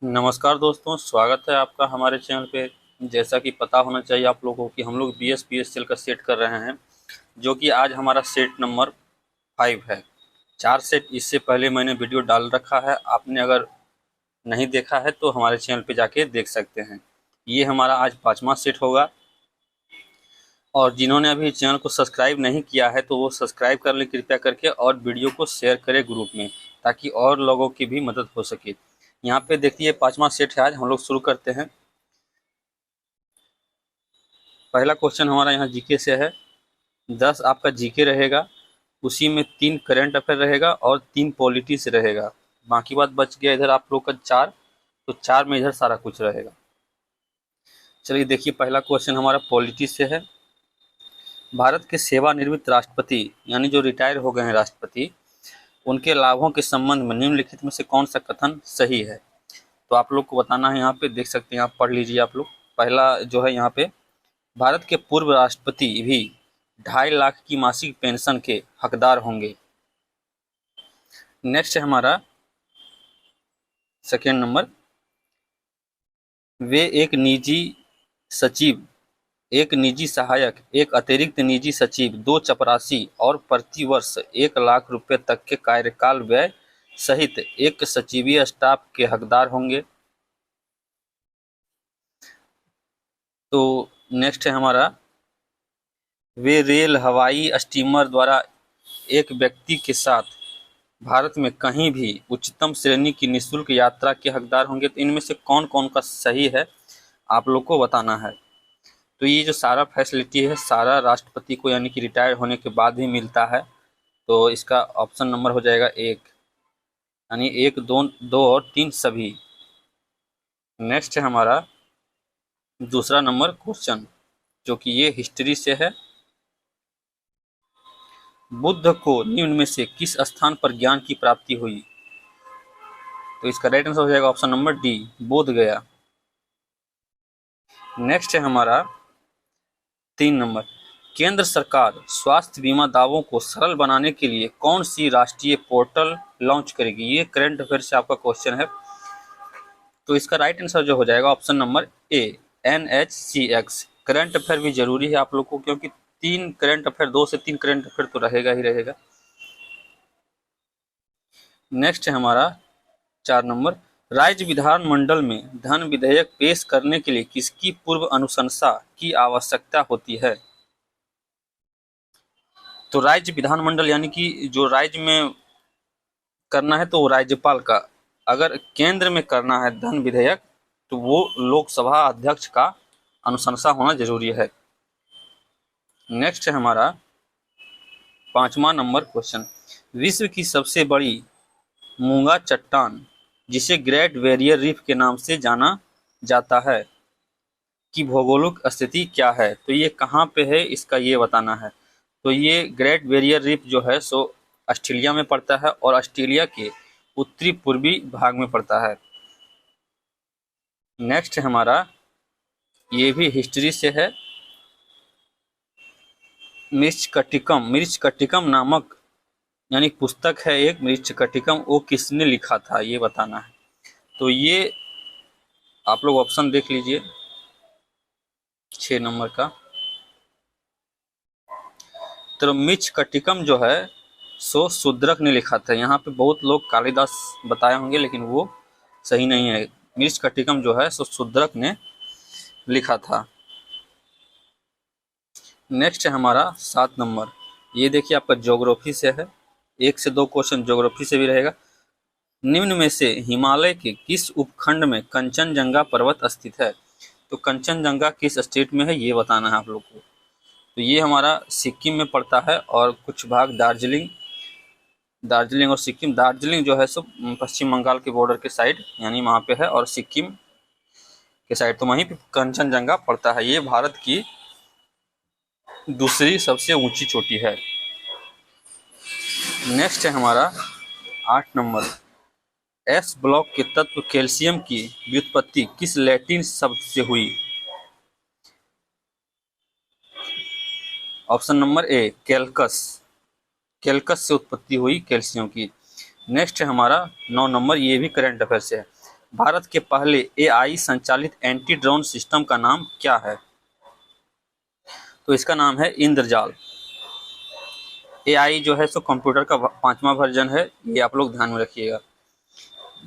नमस्कार दोस्तों, स्वागत है आपका हमारे चैनल पे। जैसा कि पता होना चाहिए आप लोगों को कि हम लोग BSPSL का सेट कर रहे हैं, जो कि आज हमारा सेट नंबर 5 है। 4 सेट इससे पहले मैंने वीडियो डाल रखा है, आपने अगर नहीं देखा है तो हमारे चैनल पे जाके देख सकते हैं। ये हमारा आज 5वां सेट होगा, और जिन्होंने अभी चैनल को सब्सक्राइब नहीं किया है तो वो सब्सक्राइब कर लें कृपया करके, और वीडियो को शेयर करें ग्रुप में, ताकि और लोगों की भी मदद हो सके। यहाँ पे देखिए 5वां सेट है, आज हम लोग शुरू करते हैं। पहला क्वेश्चन हमारा यहाँ जीके से है। 10 आपका जीके रहेगा, उसी में 3 करंट अफेयर रहेगा और 3 पॉलिटी से रहेगा। बाकी बात बच गया इधर आप लोग का 4, तो 4 में इधर सारा कुछ रहेगा। चलिए देखिए, पहला क्वेश्चन हमारा पॉलिटी से है। भारत के सेवानिवृत्त राष्ट्रपति यानी जो रिटायर हो गए हैं राष्ट्रपति, उनके लाभों के संबंध में निम्नलिखित में से कौन सा कथन सही है? तो आप लोग को बताना है। यहाँ पे देख सकते हैं, आप पढ़ लीजिए आप लोग। पहला जो है यहाँ पे, भारत के पूर्व राष्ट्रपति भी 2.5 लाख की मासिक पेंशन के हकदार होंगे। नेक्स्ट है हमारा सेकेंड नंबर, वे एक निजी सचिव, एक निजी सहायक, एक अतिरिक्त निजी सचिव, 2 चपरासी और प्रति वर्ष 1 लाख रुपए तक के कार्यकाल व्यय सहित एक सचिवीय स्टाफ के हकदार होंगे। तो नेक्स्ट है हमारा, वे रेल, हवाई, स्टीमर द्वारा एक व्यक्ति के साथ भारत में कहीं भी उच्चतम श्रेणी की निःशुल्क यात्रा के हकदार होंगे। तो इनमें से कौन कौन का सही है आप लोग को बताना है। तो ये जो सारा फैसिलिटी है सारा राष्ट्रपति को यानी कि रिटायर होने के बाद ही मिलता है। तो इसका ऑप्शन नंबर हो जाएगा 1, यानी 1, 2, 2 और 3 सभी। नेक्स्ट है हमारा दूसरा नंबर क्वेश्चन, जो कि ये हिस्ट्री से है। बुद्ध को निम्न में से किस स्थान पर ज्ञान की प्राप्ति हुई? तो इसका राइट आंसर हो जाएगा ऑप्शन नंबर डी, बोध गया। नेक्स्ट है हमारा 3 नंबर, केंद्र सरकार स्वास्थ्य बीमा दावों को सरल बनाने के लिए कौन सी राष्ट्रीय पोर्टल लॉन्च करेगी? ये करंट अफेयर से आपका क्वेश्चन है। तो इसका राइट आंसर जो हो जाएगा ऑप्शन नंबर ए, NHCX। करंट अफेयर भी जरूरी है आप लोग को, क्योंकि 3 करंट अफेयर, 2 से 3 करंट अफेयर तो रहेगा ही रहेगा। नेक्स्ट है हमारा 4 नंबर, राज्य विधानमंडल में धन विधेयक पेश करने के लिए किसकी पूर्व अनुशंसा की आवश्यकता होती है? तो राज्य विधानमंडल यानी कि जो राज्य में करना है तो वो राज्यपाल का, अगर केंद्र में करना है धन विधेयक तो वो लोकसभा अध्यक्ष का अनुशंसा होना जरूरी है। नेक्स्ट है हमारा 5वां नंबर क्वेश्चन, विश्व की सबसे बड़ी मूंगा चट्टान जिसे ग्रेट बैरियर रीफ के नाम से जाना जाता है की भौगोलिक स्थिति क्या है? तो ये कहाँ पे है इसका ये बताना है। तो ये ग्रेट बैरियर रीफ जो है सो ऑस्ट्रेलिया में पड़ता है, और ऑस्ट्रेलिया के उत्तरी पूर्वी भाग में पड़ता है। नेक्स्ट है हमारा, ये भी हिस्ट्री से है। मृच्छकटिकम नामक यानी पुस्तक है एक, मृच्छकटिकम, वो किसने लिखा था ये बताना है। तो ये आप लोग ऑप्शन देख लीजिए 6 नंबर का। तो मृच्छकटिकम जो है सो शूद्रक ने लिखा था। यहाँ पे बहुत लोग कालिदास बताए होंगे, लेकिन वो सही नहीं है। मृच्छकटिकम जो है सो शूद्रक ने लिखा था। नेक्स्ट है हमारा 7 नंबर, ये देखिए आपका ज्योग्राफी से है। 1 से 2 क्वेश्चन ज्योग्राफी से भी रहेगा। निम्न में से हिमालय के किस उपखंड में कंचनजंगा पर्वत स्थित है? तो कंचनजंगा किस स्टेट में है ये बताना है आप लोग को। तो ये हमारा सिक्किम में पड़ता है, और कुछ भाग दार्जिलिंग और सिक्किम। दार्जिलिंग जो है सो पश्चिम बंगाल के बॉर्डर के साइड यानी वहाँ पे है, और सिक्किम के साइड तो वहीं पे कंचनजंगा पड़ता है। ये भारत की दूसरी सबसे ऊंची चोटी है। नेक्स्ट है हमारा 8 नंबर, एस ब्लॉक के तत्व कैल्शियम की व्युत्पत्ति किस लैटिन शब्द से हुई? ऑप्शन नंबर ए, कैल्कस। कैल्कस से उत्पत्ति हुई कैल्शियम की। नेक्स्ट है हमारा 9 नंबर, ये भी करंट अफेयर से है। भारत के पहले एआई संचालित एंटी ड्रोन सिस्टम का नाम क्या है? तो इसका नाम है इंद्रजाल। एआई जो है सो कंप्यूटर का 5वां वर्जन है, ये आप लोग ध्यान में रखिएगा।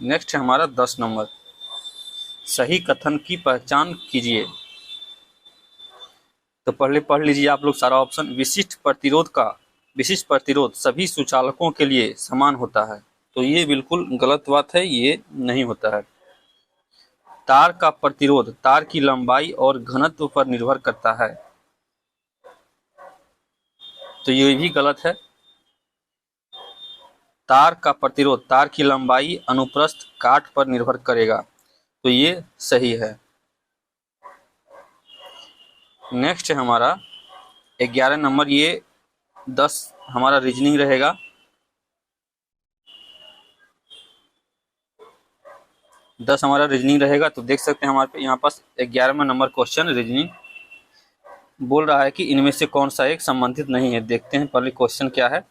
नेक्स्ट है हमारा 10 नंबर, सही कथन की पहचान कीजिए। तो पहले पढ़ लीजिए आप लोग सारा ऑप्शन। विशिष्ट प्रतिरोध सभी सुचालकों के लिए समान होता है, तो ये बिल्कुल गलत बात है, ये नहीं होता है। तार का प्रतिरोध तार की लंबाई और घनत्व पर निर्भर करता है, तो ये भी गलत है। तार का प्रतिरोध तार की लंबाई अनुप्रस्थ काट पर निर्भर करेगा, तो ये सही है। नेक्स्ट है हमारा 11 नंबर, ये 10 हमारा रीजनिंग रहेगा। 10 हमारा रीजनिंग रहेगा, तो देख सकते हैं हमारे यहाँ पास 11वां नंबर क्वेश्चन रीजनिंग बोल रहा है कि इनमें से कौन सा एक संबंधित नहीं है। देखते हैं पहले क्वेश्चन क्या है।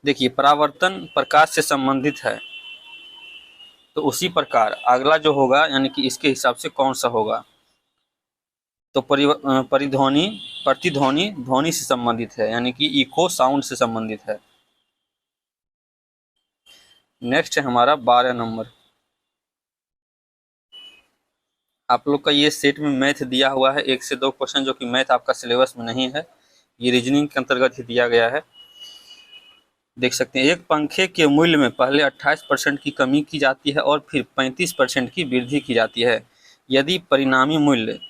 देखिए, परावर्तन प्रकाश से संबंधित है, तो उसी प्रकार अगला जो होगा यानी कि इसके हिसाब से कौन सा होगा, तो प्रतिध्वनि ध्वनि से संबंधित है, यानी कि इको साउंड से संबंधित है। नेक्स्ट है हमारा 12 नंबर। आप लोग का ये सेट में मैथ दिया हुआ है, 1 से 2 क्वेश्चन, जो कि मैथ आपका सिलेबस में नहीं है, ये रीजनिंग के अंतर्गत ही दिया गया है। देख सकते हैं, एक पंखे के मूल्य में पहले 28% की कमी की जाती है और फिर 35% की वृद्धि की जाती है। यदि परिणामी मूल्य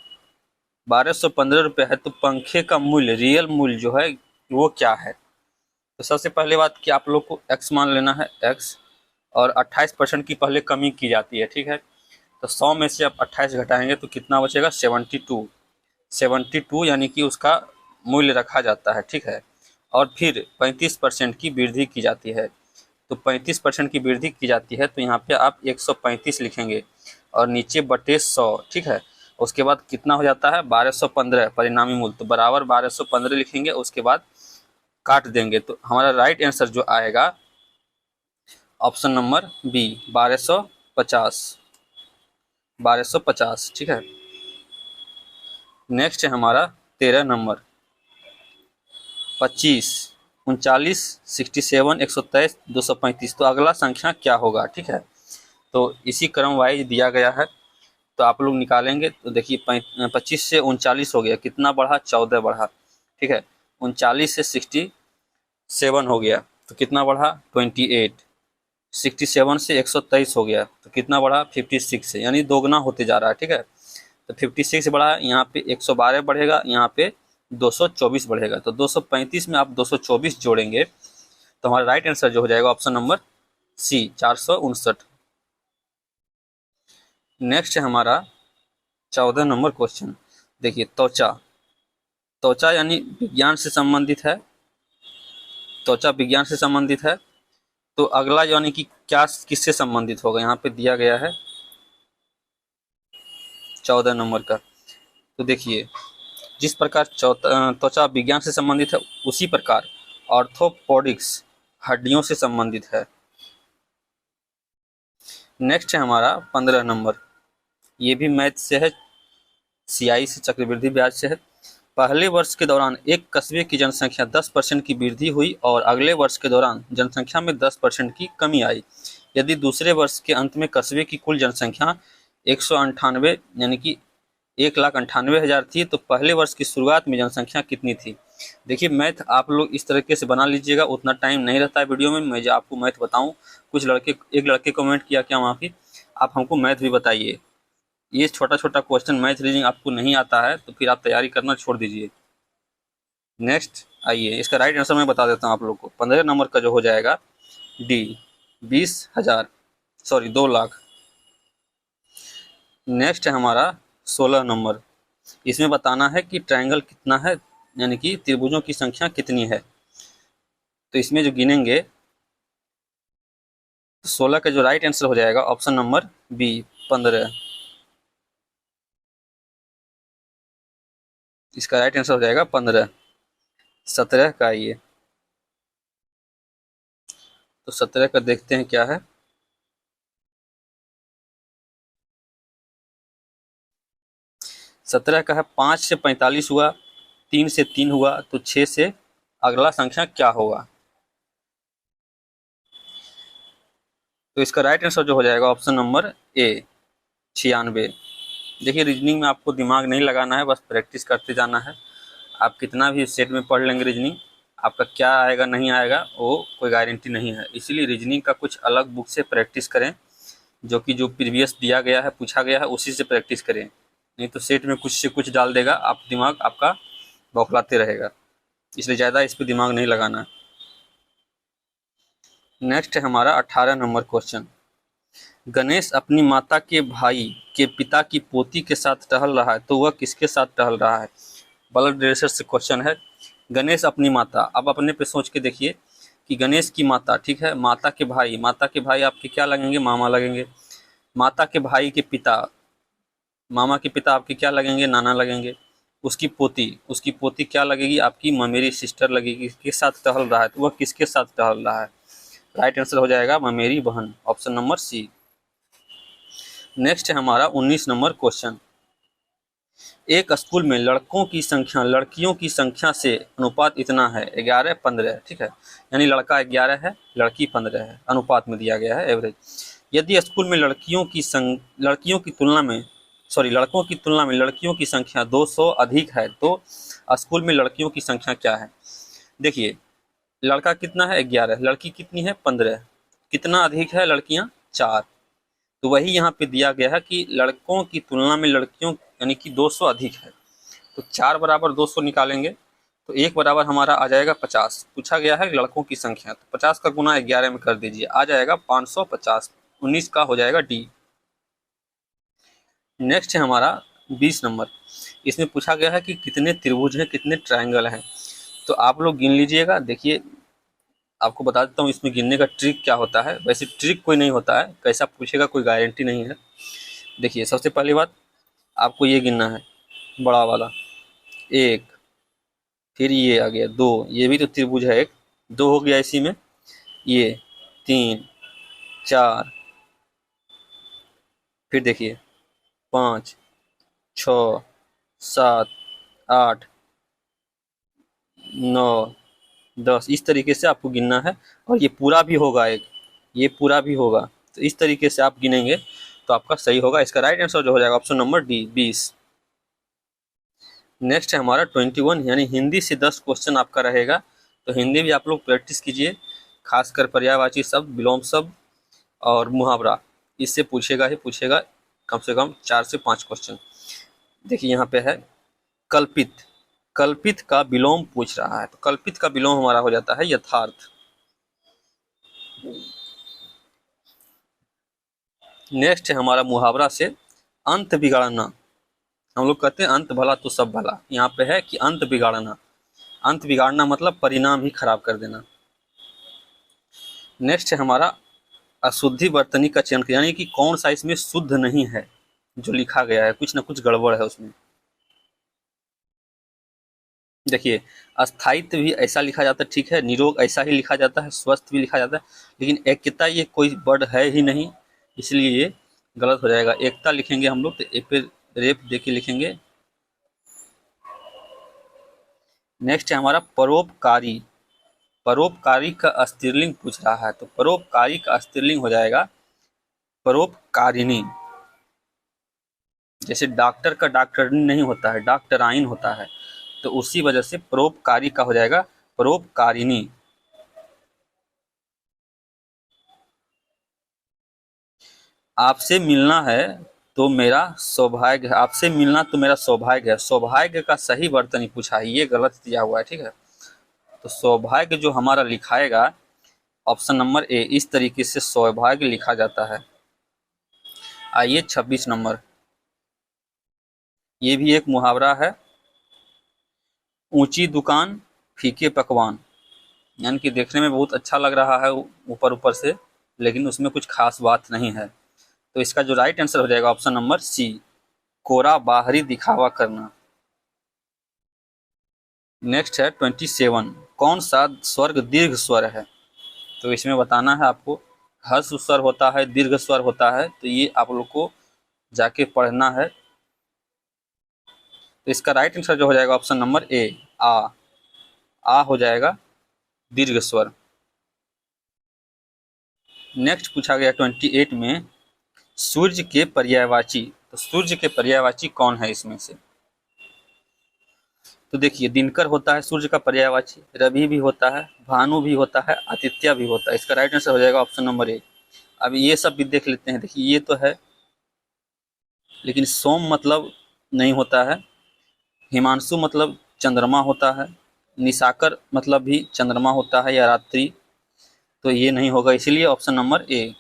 1215 रुपये है, तो पंखे का मूल्य, रियल मूल्य जो है वो क्या है? तो सबसे पहले बात कि आप लोग को x मान लेना है, x, और 28% की पहले कमी की जाती है, ठीक है। तो 100 में से आप 28 घटाएंगे तो कितना बचेगा? 72 यानी कि उसका मूल्य रखा जाता है, ठीक है। और फिर 35% की वृद्धि की जाती है, तो 35% की वृद्धि की जाती है, तो यहाँ पे आप 135 लिखेंगे और नीचे बटे 100, ठीक है। उसके बाद कितना हो जाता है? 1215 परिणामी मूल्य, तो बराबर 1215 लिखेंगे, उसके बाद काट देंगे, तो हमारा राइट आंसर जो आएगा ऑप्शन नंबर बी, 1250, ठीक है। नेक्स्ट है हमारा 13 नंबर, 25, 39, 67, 123, 235, तो अगला संख्या क्या होगा, ठीक है। तो इसी क्रम वाइज दिया गया है, तो आप लोग निकालेंगे। तो देखिए 25 से 39 हो गया, कितना बढ़ा? 14 बढ़ा, ठीक है। 39 से 67 हो गया, तो कितना बढ़ा? 28। 67 से 123 हो गया, तो कितना बढ़ा? 56 से, यानी दोगुना होते जा रहा है, ठीक है। तो 56 बढ़ा, यहाँ पे 112 बढ़ेगा, यहाँ पे 224 बढ़ेगा, तो 235 में आप 224 जोड़ेंगे, तो हमारा राइट आंसर जो हो जाएगा ऑप्शन नंबर सी, 459। नेक्स्ट है हमारा 14 नंबर क्वेश्चन। देखिए, त्वचा यानी विज्ञान से संबंधित है, त्वचा विज्ञान से संबंधित है, तो अगला यानी कि क्या किससे संबंधित होगा, यहाँ पे दिया गया है 14 नंबर का। तो देखिए, जिस प्रकार त्वचा विज्ञान से संबंधित है, उसी प्रकार ऑर्थोपोडिक्स हड्डियों से संबंधित है। नेक्स्ट है हमारा 15 नंबर, ये भी मैथ से है, सीआई से, चक्रवृद्धि ब्याज से है। पहले वर्ष के दौरान एक कस्बे की जनसंख्या 10% की वृद्धि हुई और अगले वर्ष के दौरान जनसंख्या में 10% की कमी आई। यदि दूसरे वर्ष के अंत में कस्बे की कुल जनसंख्या 198 यानी कि 1,98,000 थी, तो पहले वर्ष की शुरुआत में जनसंख्या कितनी थी? देखिए, मैथ आप लोग इस तरीके से बना लीजिएगा, उतना टाइम नहीं रहता है वीडियो में, मैं जो आपको मैथ बताऊं। एक लड़के कमेंट किया, क्या माफ़ी, आप हमको मैथ भी बताइए। ये छोटा छोटा क्वेश्चन मैथ रीजनिंग आपको नहीं आता है, तो फिर आप तैयारी करना छोड़ दीजिए। नेक्स्ट आइए, इसका राइट आंसर मैं बता देता हूँ आप लोग को। 15 नंबर का जो हो जाएगा डी, 20,000, सॉरी 2 लाख। नेक्स्ट है हमारा 16 नंबर, इसमें बताना है कि ट्रायंगल कितना है, यानी कि त्रिभुजों की संख्या कितनी है। तो इसमें जो गिनेंगे, 16 का जो राइट आंसर हो जाएगा ऑप्शन नंबर बी, 15। इसका राइट आंसर हो जाएगा 15। 17 का ये, तो 17 का देखते हैं क्या है। 17 का है 5 से 45 हुआ, 3 से 3 हुआ, तो 6 से अगला संख्या क्या होगा? तो इसका राइट आंसर जो हो जाएगा ऑप्शन नंबर ए 96। देखिए रीजनिंग में आपको दिमाग नहीं लगाना है, बस प्रैक्टिस करते जाना है। आप कितना भी सेट में पढ़ लेंगे रीजनिंग, आपका क्या आएगा नहीं आएगा वो कोई गारंटी नहीं है। इसीलिए रीजनिंग का कुछ अलग बुक से प्रैक्टिस करें, जो कि जो प्रीवियस दिया गया है पूछा गया है उसी से प्रैक्टिस करें, नहीं तो सेट में कुछ से कुछ डाल देगा, आप दिमाग आपका बौखलाते रहेगा। इसलिए ज़्यादा इस पर दिमाग नहीं लगाना। नेक्स्ट है हमारा 18 नंबर क्वेश्चन। गणेश अपनी माता के भाई के पिता की पोती के साथ टहल रहा है, तो वह किसके साथ टहल रहा है? ब्लड रेसर से क्वेश्चन है। गणेश अपनी माता, अब अपने पे सोच के देखिए कि गणेश की माता, ठीक है, माता के भाई आपके क्या लगेंगे? मामा लगेंगे। माता के भाई के पिता, मामा के पिता आपके क्या लगेंगे? नाना लगेंगे। उसकी पोती क्या लगेगी? आपकी ममेरी सिस्टर लगेगी। किसके साथ टहल रहा है? तो वह किसके साथ टहल रहा है? राइट आंसर हो जाएगा ममेरी बहन, ऑप्शन नंबर सी। नेक्स्ट है हमारा 19 नंबर क्वेश्चन। एक स्कूल में लड़कों की संख्या लड़कियों की संख्या से अनुपात इतना है 11-15, ठीक है, यानी लड़का 11 है लड़की 15 है, अनुपात में दिया गया है एवरेज। यदि स्कूल में लड़कों की तुलना में लड़कियों की संख्या 200 अधिक है, तो स्कूल में लड़कियों की संख्या क्या है? देखिए लड़का कितना है? 11, लड़की कितनी है? 15। कितना अधिक है? लड़कियां 4। तो वही यहाँ पे दिया गया है कि लड़कों की तुलना में लड़कियों यानी कि 200 अधिक है, तो 4 बराबर 200 निकालेंगे तो 1 बराबर हमारा आ जाएगा 50। पूछा गया है लड़कों की संख्या, तो 50 का गुना 11 में कर दीजिए, आ जाएगा 550। 19 का हो जाएगा डी। नेक्स्ट है हमारा 20 नंबर। इसमें पूछा गया है कि कितने त्रिभुज हैं, कितने ट्रायंगल हैं, तो आप लोग गिन लीजिएगा। देखिए आपको बता देता हूँ इसमें गिनने का ट्रिक क्या होता है। वैसे ट्रिक कोई नहीं होता है, कैसा पूछेगा कोई गारंटी नहीं है। देखिए सबसे पहली बात आपको ये गिनना है, बड़ा वाला 1, फिर ये आ गया 2, ये भी तो त्रिभुज है, 1 2 हो गया इसी में, ये 3 4, फिर देखिए 5 6 7 8 9 10, इस तरीके से आपको गिनना है। और ये पूरा भी होगा, ये पूरा भी होगा, तो इस तरीके से आप गिनेंगे तो आपका सही होगा। इसका राइट आंसर जो हो जाएगा ऑप्शन नंबर डी 20। नेक्स्ट है हमारा 21, यानी हिंदी से 10 क्वेश्चन आपका रहेगा, तो हिंदी भी आप लोग प्रैक्टिस कीजिए, खासकर पर्यायवाची शब्द, विलोम शब्द और मुहावरा, इससे पूछेगा ही पूछेगा कम से कम 4 से 5 क्वेश्चन। देखिए यहाँ पे है कल्पित, कल्पित का विलोम पूछ रहा है, तो कल्पित का विलोम हमारा हो जाता है यथार्थ। नेक्स्ट है हमारा मुहावरा से अंत बिगाड़ना। हम लोग कहते हैं अंत भला तो सब भला, यहाँ पे है कि अंत बिगाड़ना। अंत बिगाड़ना मतलब परिणाम ही खराब कर देना। नेक्स्ट है हमारा अशुद्धि वर्तनी का चयन, यानी कि कौन सा इसमें शुद्ध नहीं है, जो लिखा गया है कुछ ना कुछ गड़बड़ है उसमें। देखिए अस्थायित्व भी ऐसा लिखा जाता है, ठीक है, निरोग ऐसा ही लिखा जाता है, स्वस्थ भी लिखा जाता है, लेकिन एकता ये कोई वर्ड है ही नहीं, इसलिए ये गलत हो जाएगा। एकता लिखेंगे हम लोग तो ए पे रेप दे के लिखेंगे। नेक्स्ट है हमारा परोपकारी, परोपकारी का स्त्रीलिंग पूछ रहा है, तो परोपकारी का स्त्रीलिंग हो जाएगा परोपकारिणी। जैसे डॉक्टर का डॉक्टरनी नहीं होता है, डॉक्टराइन होता है, तो उसी वजह से परोपकारी का हो जाएगा परोपकारिणी। आपसे मिलना है तो मेरा सौभाग्य है, आपसे मिलना तो मेरा सौभाग्य है, सौभाग्य का सही वर्तनी पूछा है, ये गलत दिया हुआ है, ठीक है। तो सौभाग्य जो हमारा लिखाएगा ऑप्शन नंबर ए, इस तरीके से सौभाग्य लिखा जाता है। आइए 26 नंबर, ये भी एक मुहावरा है। ऊंची दुकान फीके पकवान, यानी कि देखने में बहुत अच्छा लग रहा है ऊपर ऊपर से, लेकिन उसमें कुछ खास बात नहीं है। तो इसका जो राइट आंसर हो जाएगा ऑप्शन नंबर सी, कोरा बाहरी दिखावा करना। नेक्स्ट है 27, कौन सा स्वर्ग दीर्घ स्वर है, तो इसमें बताना है आपको। हर्ष स्वर होता है, दीर्घ स्वर होता है, तो ये आप लोग को जाके पढ़ना है। तो इसका राइट आंसर जो हो जाएगा ऑप्शन नंबर ए, आ हो जाएगा दीर्घ स्वर। नेक्स्ट पूछा गया 28 में सूर्य के पर्यायवाची, तो सूर्य के पर्यायवाची कौन है इसमें से? तो देखिए दिनकर होता है सूर्य का पर्यायवाची, रवि भी होता है, भानु भी होता है, आदित्य भी होता है। इसका राइट आंसर हो जाएगा ऑप्शन नंबर ए। अब ये सब भी देख लेते हैं। देखिए ये तो है, लेकिन सोम मतलब नहीं होता है, हिमांशु मतलब चंद्रमा होता है, निशाकर मतलब भी चंद्रमा होता है या रात्रि, तो ये नहीं होगा, इसीलिए ऑप्शन नंबर ए।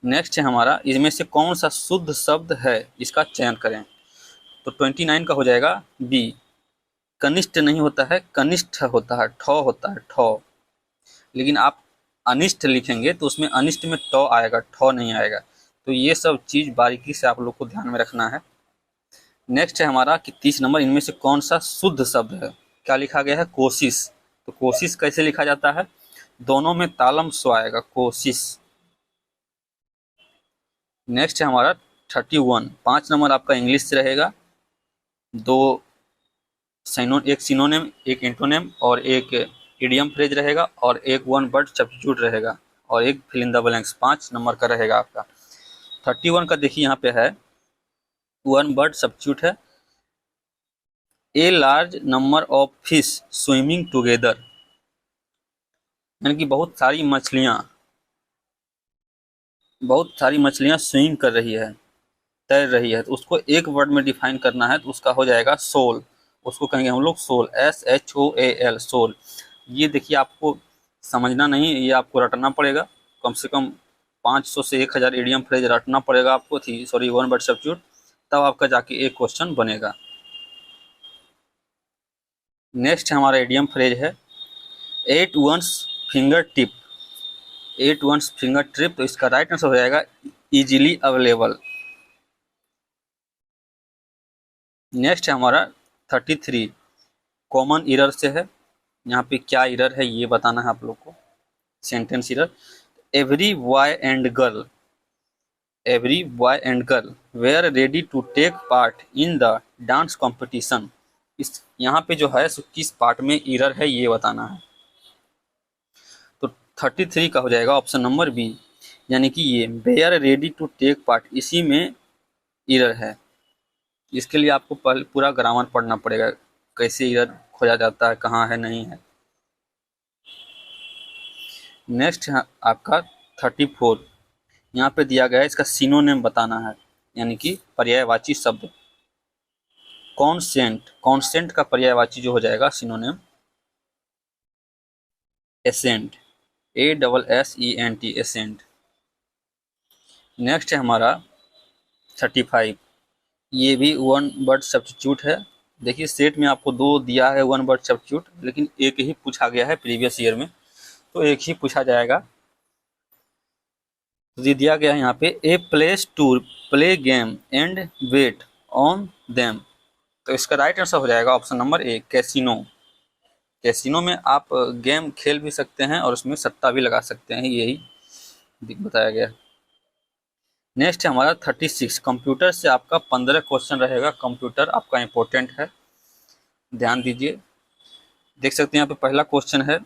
नेक्स्ट है हमारा, इसमें से कौन सा शुद्ध शब्द है, इसका चयन करें। तो 29 का हो जाएगा बी, कनिष्ठ नहीं होता है, कनिष्ठ होता है, ठ होता है, ठ। लेकिन आप अनिष्ट लिखेंगे तो उसमें अनिष्ट में ट आएगा, ठ नहीं आएगा। तो ये सब चीज बारीकी से आप लोग को ध्यान में रखना है। नेक्स्ट है हमारा कि 30 नंबर, इनमें से कौन सा शुद्ध शब्द है। क्या लिखा गया है? कोशिश। तो कोशिश कैसे लिखा जाता है? दोनों में तालम स्व आएगा, कोशिश। नेक्स्ट है हमारा 31, 5 नंबर आपका इंग्लिश से रहेगा। दो एक सिनोनिम, एक एंटोनिम और एक इडियम फ्रेज रहेगा, और एक वन वर्ड सब्स्टिट्यूट रहेगा, और एक fill in the blanks 5 number का रहेगा आपका। 31 का देखिए यहाँ पे है, वन वर्ड सब्स्टिट्यूट है, a large number of fish swimming together, यानी कि बहुत सारी मछलियां स्विम कर रही है, तैर रही है। तो उसको एक वर्ड में डिफाइन करना है, तो उसका हो जाएगा सोल। उसको कहेंगे हम लोग सोल, SHOAL, सोल। ये देखिए आपको समझना नहीं, ये आपको रटना पड़ेगा। कम से कम 500 से 1000 इडियम फ्रेज रटना पड़ेगा आपको, वन वर्ड सब्स्टिट्यूट, तब आपका जाके एक क्वेश्चन बनेगा। नेक्स्ट हमारा इडियम फ्रेज है, at once finger tip, at once finger trip. तो इसका राइट आंसर हो जाएगा इजीली अवेलेबल। नेक्स्ट है हमारा 33, कॉमन इरर से है। यहाँ पे क्या इरर है ये बताना है आप लोग को। Sentence error, every boy and girl, every boy and girl were ready to take part in the dance competition. इस यहाँ पे जो है किस पार्ट में इरर है ये बताना है। तो 33 का हो जाएगा ऑप्शन नंबर बी, यानी कि ये were ready to take part, इसी में इरर है। इसके लिए आपको पूरा ग्रामर पढ़ना पड़ेगा, कैसे इरर खोजा जाता है, कहाँ है, नहीं है। नेक्स्ट है आपका 34, यहाँ पे दिया गया है, इसका सिनोनिम बताना है, यानी कि पर्यायवाची शब्द। कॉन्सेंट, कॉन्सेंट का पर्यायवाची जो हो जाएगा synonym assent, ASSENT, assent. Next है हमारा 35, ये भी वन वर्ड सब्स्टिट्यूट है। देखिए सेट में आपको 2 दिया है वन वर्ड सब्स्टिट्यूट, लेकिन एक ही पूछा गया है प्रीवियस ईयर में, तो एक ही पूछा जाएगा। तो ये दिया गया है यहाँ पे, a place to play game and wait on them. तो इसका राइट आंसर हो जाएगा option number A, casino. Casino में आप गेम खेल भी सकते हैं और उसमें सट्टा भी लगा सकते हैं, यही बताया गया है। नेक्स्ट है हमारा 36, कंप्यूटर से आपका 15 क्वेश्चन रहेगा। कंप्यूटर आपका इंपॉर्टेंट है, ध्यान दीजिए। देख सकते हैं यहाँ पे पहला क्वेश्चन है,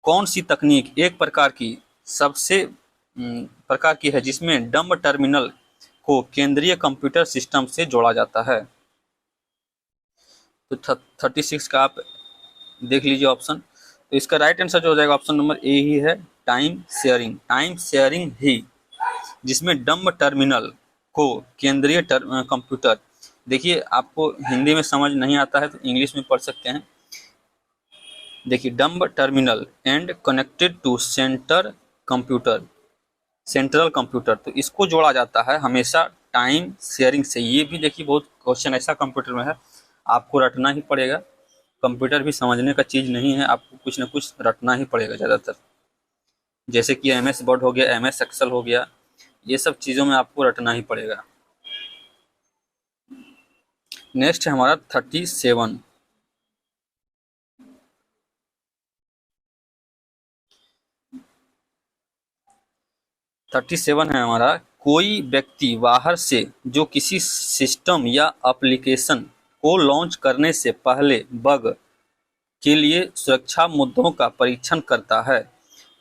कौन सी तकनीक एक प्रकार की है जिसमें डम्ब टर्मिनल को केंद्रीय कंप्यूटर सिस्टम से जोड़ा जाता है। तो 36 का आप देख लीजिए ऑप्शन। तो इसका राइट आंसर जो हो जाएगा ऑप्शन नंबर ए ही है, टाइम शेयरिंग। टाइम शेयरिंग ही, जिसमें डम्ब टर्मिनल को केंद्रीय कंप्यूटर, देखिए आपको हिंदी में समझ नहीं आता है तो इंग्लिश में पढ़ सकते हैं। देखिए dumb terminal and connected to central computer, तो इसको जोड़ा जाता है हमेशा टाइम शेयरिंग से। ये भी देखिए बहुत क्वेश्चन ऐसा कंप्यूटर में है, आपको रटना ही पड़ेगा। कंप्यूटर भी समझने का चीज़ नहीं है, आपको कुछ ना कुछ रटना ही पड़ेगा ज़्यादातर। जैसे कि MS वर्ड हो गया, MS एक्सेल हो गया, ये सब चीज़ों में आपको रटना ही पड़ेगा। नेक्स्ट है हमारा 37, 37 है हमारा, कोई व्यक्ति बाहर से जो किसी सिस्टम या एप्लीकेशन को लॉन्च करने से पहले बग के लिए सुरक्षा मुद्दों का परीक्षण करता है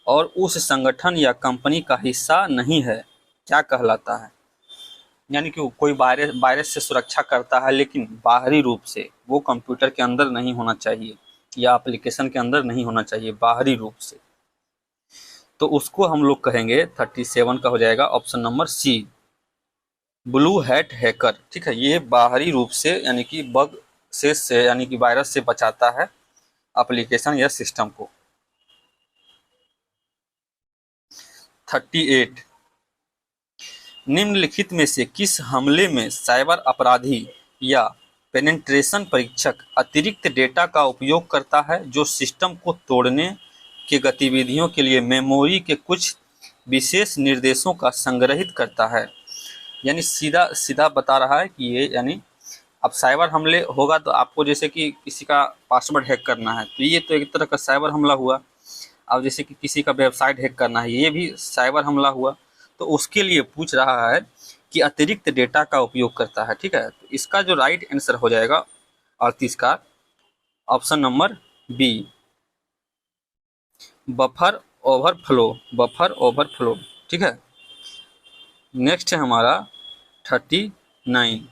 और उस संगठन या कंपनी का हिस्सा नहीं है, क्या कहलाता है? यानी कि कोई वायरस से सुरक्षा करता है लेकिन बाहरी रूप से, वो कंप्यूटर के अंदर नहीं होना चाहिए या एप्लीकेशन के अंदर नहीं होना चाहिए, बाहरी रूप से, तो उसको हम लोग कहेंगे 37 का हो जाएगा option number C, blue hat hacker. ठीक है, ये बाहरी रूप से यानी कि बग से यानी कि वायरस से बचाता है एप्लीकेशन या सिस्टम को। 38, निम्नलिखित में से किस हमले में साइबर अपराधी या पेनिट्रेशन परीक्षक अतिरिक्त डेटा का उपयोग करता है जो सिस्टम को तोड़ने के गतिविधियों के लिए मेमोरी के कुछ विशेष निर्देशों का संग्रहित करता है? यानी सीधा सीधा बता रहा है कि ये, यानी अब साइबर हमले होगा तो आपको जैसे कि किसी का पासवर्ड हैक करना है तो ये तो एक तरह का साइबर हमला हुआ। अब जैसे कि किसी का वेबसाइट हैक करना है, ये भी साइबर हमला हुआ। तो उसके लिए पूछ रहा है कि अतिरिक्त डेटा का उपयोग करता है। ठीक है, तो इसका जो राइट आंसर हो जाएगा 38 का option number B, buffer overflow, buffer overflow. ठीक है, नेक्स्ट है हमारा 39,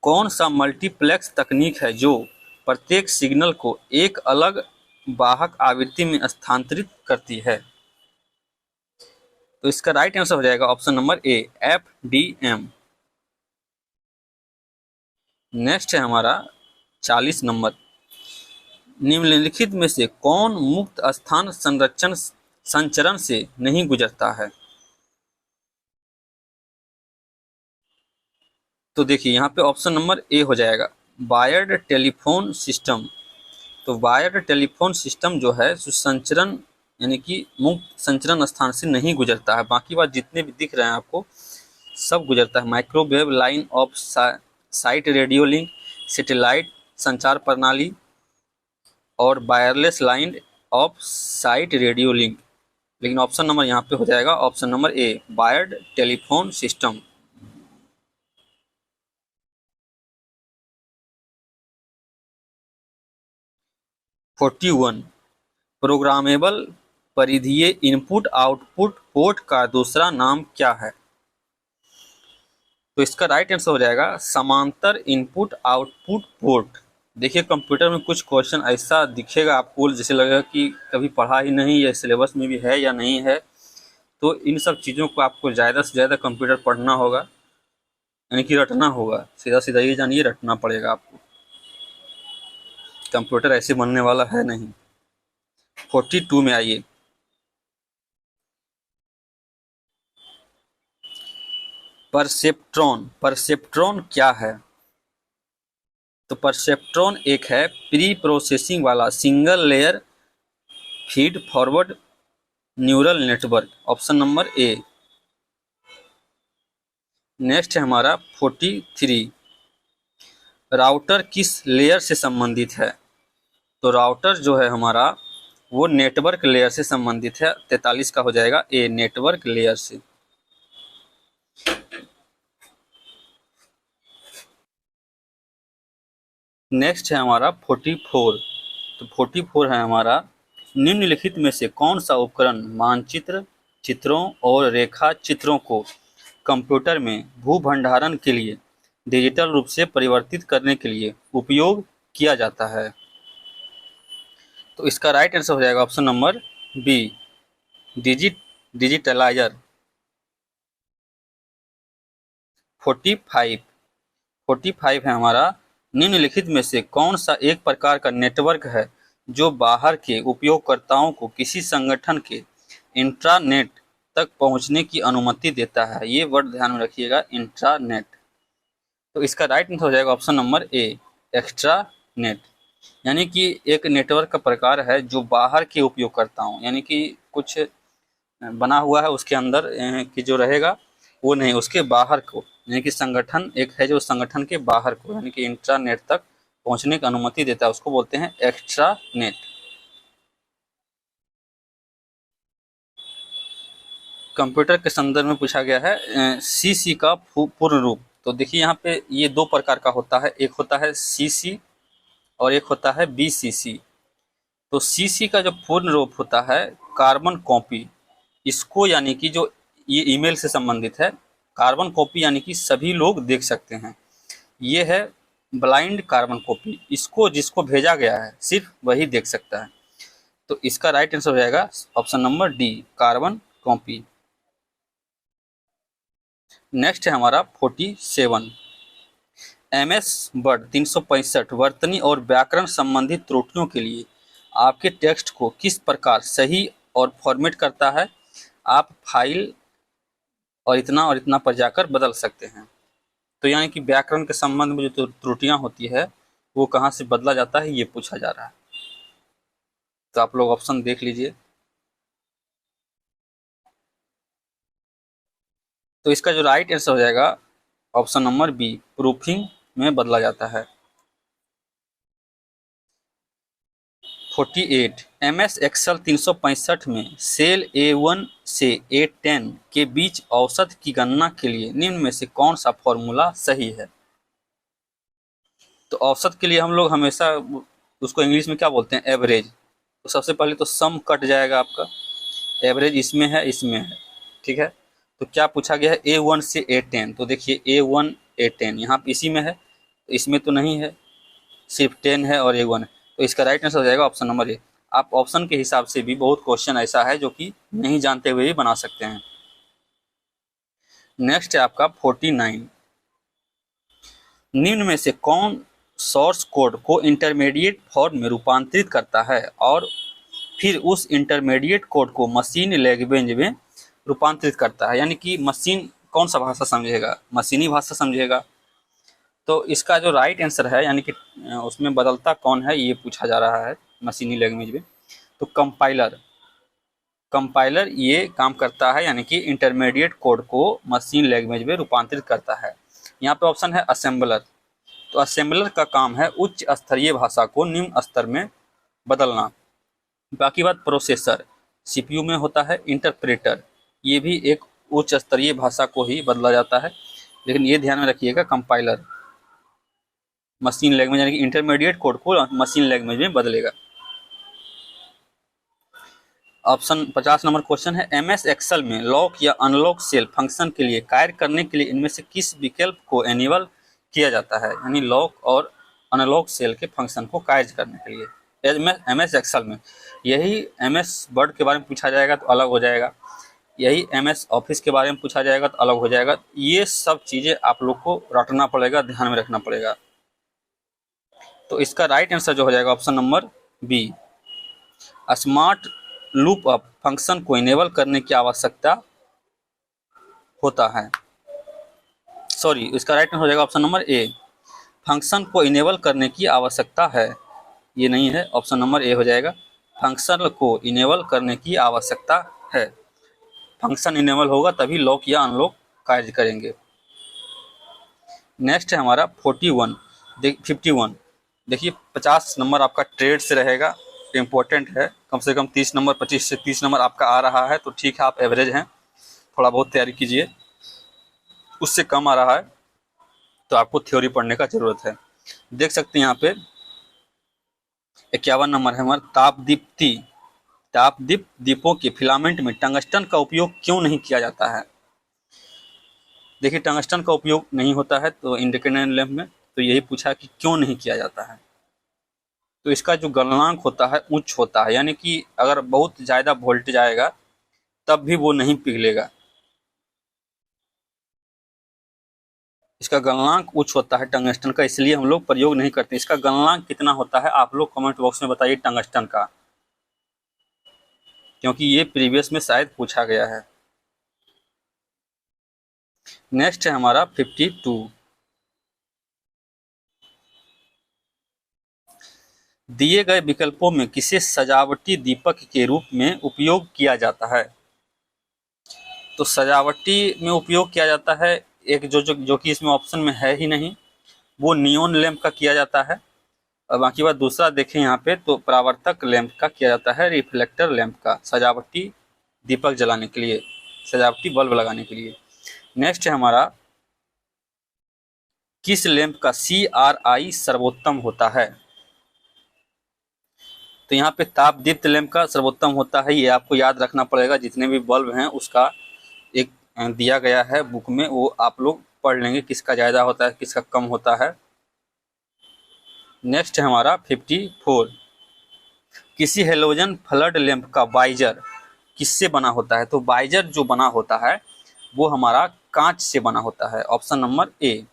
कौन सा मल्टीप्लेक्स तकनीक है जो प्रत्येक सिग्नल को एक अलग वाहक आवृत्ति में स्थानांतरित करती है? तो इसका राइट आंसर हो जाएगा ऑप्शन नंबर ए, FDM। नेक्स्ट है हमारा 40 नंबर, निम्नलिखित में से कौन मुक्त स्थान संचरण से नहीं गुजरता है? तो देखिए यहाँ पे ऑप्शन नंबर ए हो जाएगा, वायर्ड टेलीफोन सिस्टम। तो वायर्ड टेलीफोन सिस्टम जो है संचरण यानी कि मुक्त संचरण स्थान से नहीं गुजरता है, बाकी बात जितने भी दिख रहे हैं आपको सब गुजरता है। Microwave line of site radio link, satellite संचार प्रणाली और wireless line of site radio link. लेकिन ऑप्शन नंबर यहाँ पे हो जाएगा ऑप्शन नंबर ए, wired telephone system. Forty one, programmable परिधीय इनपुट आउटपुट पोर्ट का दूसरा नाम क्या है? तो इसका राइट आंसर हो जाएगा समांतर इनपुट आउटपुट पोर्ट। देखिए कंप्यूटर में कुछ क्वेश्चन ऐसा दिखेगा आपको जैसे लगेगा कि कभी पढ़ा ही नहीं या सिलेबस में भी है या नहीं है। तो इन सब चीज़ों को आपको ज़्यादा से ज़्यादा कंप्यूटर पढ़ना होगा, यानी कि रटना होगा। सीधा सीधा ये जानिए, रटना पड़ेगा आपको, कंप्यूटर ऐसे बनने वाला है नहीं। 42 में आइए, परसेप्ट्रॉन। परसेप्ट्रॉन क्या है? तो परसेप्ट्रॉन एक है प्री प्रोसेसिंग वाला single layer feed forward neural network, option number ए। नेक्स्ट है हमारा 43, राउटर किस लेयर से संबंधित है? तो राउटर जो है हमारा वो नेटवर्क लेयर से संबंधित है। 43 का हो जाएगा ए, नेटवर्क लेयर से। नेक्स्ट है हमारा 44। तो 44 है हमारा, निम्नलिखित में से कौन सा उपकरण मानचित्र चित्रों और रेखा चित्रों को कंप्यूटर में भू भंडारण के लिए डिजिटल रूप से परिवर्तित करने के लिए उपयोग किया जाता है? तो इसका राइट आंसर हो जाएगा ऑप्शन नंबर बी, डिजिटलाइजर। 45 है हमारा, निम्नलिखित में से कौन सा एक प्रकार का नेटवर्क है जो बाहर के उपयोगकर्ताओं को किसी संगठन के इंट्रानेट तक पहुंचने की अनुमति देता है? ये वर्ड ध्यान में रखिएगा, इंट्रानेट। तो इसका राइट आंसर हो जाएगा ऑप्शन नंबर ए, एक्स्ट्रानेट। यानी कि एक नेटवर्क का प्रकार है जो बाहर के उपयोगकर्ताओं, यानी कि कुछ बना हुआ है उसके अंदर की जो रहेगा वो नहीं, उसके बाहर को, यानी कि संगठन एक है जो संगठन के बाहर को यानी कि इंट्रानेट तक पहुंचने की अनुमति देता है, उसको बोलते हैं एक्स्ट्रानेट। कंप्यूटर के संदर्भ में पूछा गया है सीसी का पूर्ण रूप। तो देखिए यहाँ पे ये दो प्रकार का होता है, एक होता है सीसी और एक होता है बीसीसी। तो सीसी का जो पूर्ण रूप होता है कार्बन कॉपी, इसको यानी कि जो ये ईमेल से संबंधित है, कार्बन कॉपी यानी कि सभी लोग देख सकते हैं। ये है ब्लाइंड कार्बन कॉपी, इसको जिसको भेजा गया है सिर्फ वही देख सकता है। तो इसका राइट आंसर हो जाएगा option number D, carbon copy. Next है हमारा 47, MS वर्ड 365 वर्तनी और व्याकरण संबंधित त्रुटियों के लिए आपके टेक्स्ट को किस प्रकार सही और फॉर्मेट करता है। आप फाइल और इतना पर जाकर बदल सकते हैं। तो यानी कि व्याकरण के संबंध में जो त्रुटियां होती है वो कहाँ से बदला जाता है, ये पूछा जा रहा है। तो आप लोग ऑप्शन देख लीजिए। तो इसका जो राइट आंसर हो जाएगा ऑप्शन नंबर बी, प्रूफिंग में बदला जाता है। 48, MS एक्सेल 365 में सेल A1 से A10 के बीच औसत की गणना के लिए निम्न में से कौन सा फॉर्मूला सही है। तो औसत के लिए हम लोग हमेशा उसको इंग्लिश में क्या बोलते हैं, एवरेज। तो सबसे पहले तो सम कट जाएगा आपका, एवरेज इसमें है इसमें है, ठीक है। तो क्या पूछा गया है, A1 से A10। तो देखिए A1 A10 यहाँ इसी में है, तो इसमें तो नहीं है, सिर्फ 10 है और A1 है। तो इसका राइट आंसर हो जाएगा ऑप्शन नंबर ए। आप ऑप्शन के हिसाब से भी बहुत क्वेश्चन ऐसा है जो कि नहीं जानते हुए भी बना सकते हैं। नेक्स्ट है आपका 49, निम्न में से कौन सोर्स कोड को इंटरमीडिएट फॉर्म में रूपांतरित करता है और फिर उस इंटरमीडिएट कोड को मशीन लैंग्वेज में रूपांतरित करता है। यानी कि मशीन कौन सा भाषा समझेगा, मशीनी भाषा समझेगा। तो इसका जो राइट आंसर है यानी कि उसमें बदलता कौन है ये पूछा जा रहा है मशीनी लैंग्वेज में। तो कंपाइलर ये काम करता है, यानी कि इंटरमीडिएट कोड को मशीन लैंग्वेज में रूपांतरित करता है। यहाँ पे ऑप्शन है असेंबलर। तो असेंबलर का काम है उच्च स्तरीय भाषा को निम्न स्तर में बदलना। बाकी बात प्रोसेसर, CPU में होता है इंटरप्रेटर, ये भी एक उच्च स्तरीय भाषा को ही बदला जाता है। लेकिन ये ध्यान में रखिएगा, कंपाइलर मशीन लैंग्वेज यानी कि इंटरमीडिएट कोड को मशीन लैंग्वेज में बदलेगा। ऑप्शन 50 नंबर क्वेश्चन है, MS एक्सेल में लॉक या अनलॉक सेल फंक्शन के लिए कार्य करने के लिए इनमें से किस विकल्प को एनेबल किया जाता है। यानी लॉक और अनलॉक सेल के फंक्शन को कार्य करने के लिए MS एक्सेल में। यही MS वर्ड के बारे में पूछा जाएगा तो अलग हो जाएगा, यही MS ऑफिस के बारे में पूछा जाएगा तो अलग हो जाएगा। ये सब चीज़ें आप लोग को रटना पड़ेगा, ध्यान में रखना पड़ेगा। तो इसका राइट आंसर जो हो जाएगा option number B, smart loop up function को इनेबल करने की आवश्यकता होता है। सॉरी, इसका राइट आंसर हो जाएगा ऑप्शन नंबर ए, फंक्शन को इनेबल करने की आवश्यकता है। ये नहीं है, ऑप्शन नंबर ए हो जाएगा, फंक्शन को इनेबल करने की आवश्यकता है। फंक्शन इनेबल होगा तभी लॉक या अनलॉक कार्य करेंगे। नेक्स्ट है हमारा 51, 51। देखिए 50 नंबर आपका ट्रेड से रहेगा, इम्पोर्टेंट है। कम से कम 30 नंबर, 25 से 30 नंबर आपका आ रहा है तो ठीक है, आप एवरेज हैं, थोड़ा बहुत तैयारी कीजिए। उससे कम आ रहा है तो आपको थ्योरी पढ़ने का जरूरत है। देख सकते हैं यहाँ पे 51 नंबर है हमारा, तापदीप दीपों के फिलामेंट में टंगस्टन का उपयोग क्यों नहीं किया जाता है। देखिए टंगस्टन का उपयोग नहीं होता है तो इंडिकेटर लैंप में, तो यही पूछा कि क्यों नहीं किया जाता है। तो इसका जो गलनांक होता है उच्च होता है, यानी कि अगर बहुत ज़्यादा वोल्टेज आएगा तब भी वो नहीं पिघलेगा। इसका गलनांक उच्च होता है टंगस्टन का, इसलिए हम लोग प्रयोग नहीं करते। इसका गलनांक कितना होता है आप लोग कमेंट बॉक्स में बताइए टंगस्टन का, क्योंकि ये प्रीवियस में शायद पूछा गया है। नेक्स्ट है हमारा 52, दिए गए विकल्पों में किसे सजावटी दीपक के रूप में उपयोग किया जाता है। तो सजावटी में उपयोग किया जाता है एक जो कि इसमें ऑप्शन में है ही नहीं, वो नियोन लैंप का किया जाता है। और बाकी बात दूसरा देखें यहाँ पे तो परावर्तक लैंप का किया जाता है, रिफ्लेक्टर लैंप का, सजावटी दीपक जलाने के लिए। सजावटी बल्ब लगाने के लिए। नेक्स्ट है हमारा, किस लैंप का CRI सर्वोत्तम होता है? तो यहाँ पे ताप दीप्त लैंप का सर्वोत्तम होता है, ये आपको याद रखना पड़ेगा। जितने भी बल्ब हैं उसका एक दिया गया है बुक में, वो आप लोग पढ़ लेंगे किसका ज़्यादा होता है किसका कम होता है। नेक्स्ट है हमारा 54, किसी हेलोजन फ्लड लैंप का वाइजर किससे बना होता है? तो वाइजर जो बना होता है वो हमारा कांच से बना होता है, ऑप्शन नंबर ए।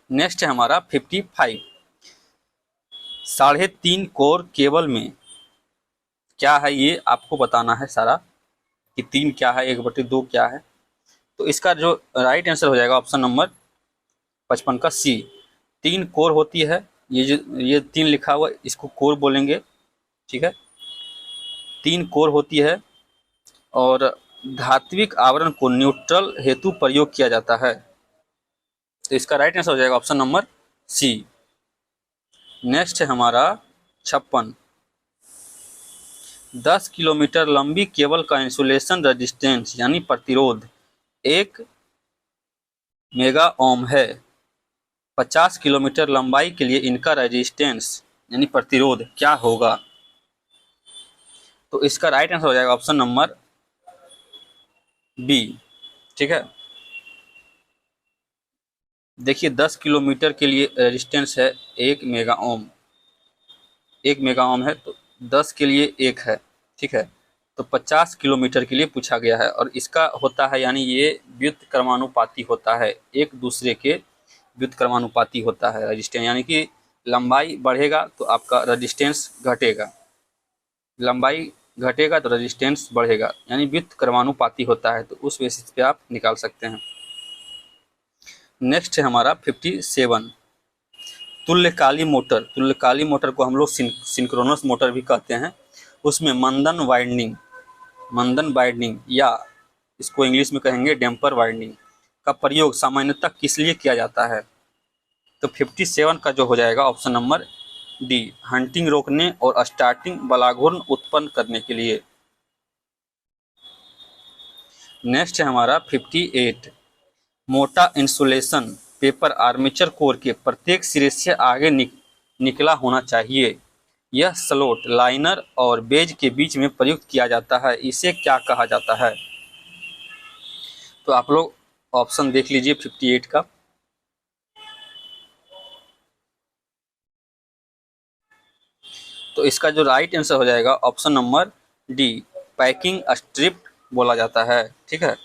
नेक्स्ट है हमारा 55, 3.5 कोर केबल में क्या है, ये आपको बताना है सारा कि 3 क्या है, 1/2 क्या है। तो इसका जो राइट आंसर हो जाएगा ऑप्शन नंबर 55 का सी। 3 कोर होती है, ये 3 लिखा हुआ इसको कोर बोलेंगे, ठीक है। 3 कोर होती है और धात्विक आवरण को न्यूट्रल हेतु प्रयोग किया जाता है। तो इसका राइट आंसर हो जाएगा ऑप्शन नंबर सी। नेक्स्ट है हमारा 56, 10 किलोमीटर लंबी केबल का इंसुलेशन रेजिस्टेंस यानी प्रतिरोध 1 मेगा ओम है। 50 किलोमीटर लंबाई के लिए इनका रेजिस्टेंस यानी प्रतिरोध क्या होगा? तो इसका राइट आंसर हो जाएगा ऑप्शन नंबर बी, ठीक है। देखिए 10 किलोमीटर के लिए रेजिस्टेंस है 1 मेगा ओम, 1 मेगा ओम है तो 10 के लिए 1 है, ठीक है। तो 50 किलोमीटर के लिए पूछा गया है और इसका होता है यानी ये व्युत्क्रमानुपाती होता है, एक दूसरे के व्युत्क्रमानुपाती होता है रेजिस्टेंस, यानी कि लंबाई बढ़ेगा तो आपका रेजिस्टेंस घटेगा, लंबाई घटेगा तो रेजिस्टेंस बढ़ेगा, यानी व्युत्क्रमानुपाती होता है। तो उस बेसिस पे आप निकाल सकते हैं। नेक्स्ट है हमारा 57, तुल्यकाली मोटर। तुल्यकाली मोटर को हम लोग सिंक्रोनस मोटर भी कहते हैं। उसमें मंदन वाइंडिंग या इसको इंग्लिश में कहेंगे डैम्पर वाइंडिंग का प्रयोग सामान्यतः किस लिए किया जाता है? तो 57 का जो हो जाएगा ऑप्शन नंबर डी, हंटिंग रोकने और स्टार्टिंग बलाघूर्ण उत्पन्न करने के लिए। नेक्स्ट है हमारा 58, मोटा इंसुलेशन पेपर आर्मेचर कोर के प्रत्येक सिरे से आगे निकला होना चाहिए। यह स्लोट लाइनर और बेज के बीच में प्रयुक्त किया जाता है, इसे क्या कहा जाता है? तो आप लोग ऑप्शन देख लीजिए 58 का। तो इसका जो राइट आंसर हो जाएगा option number D, packing strip बोला जाता है, ठीक है।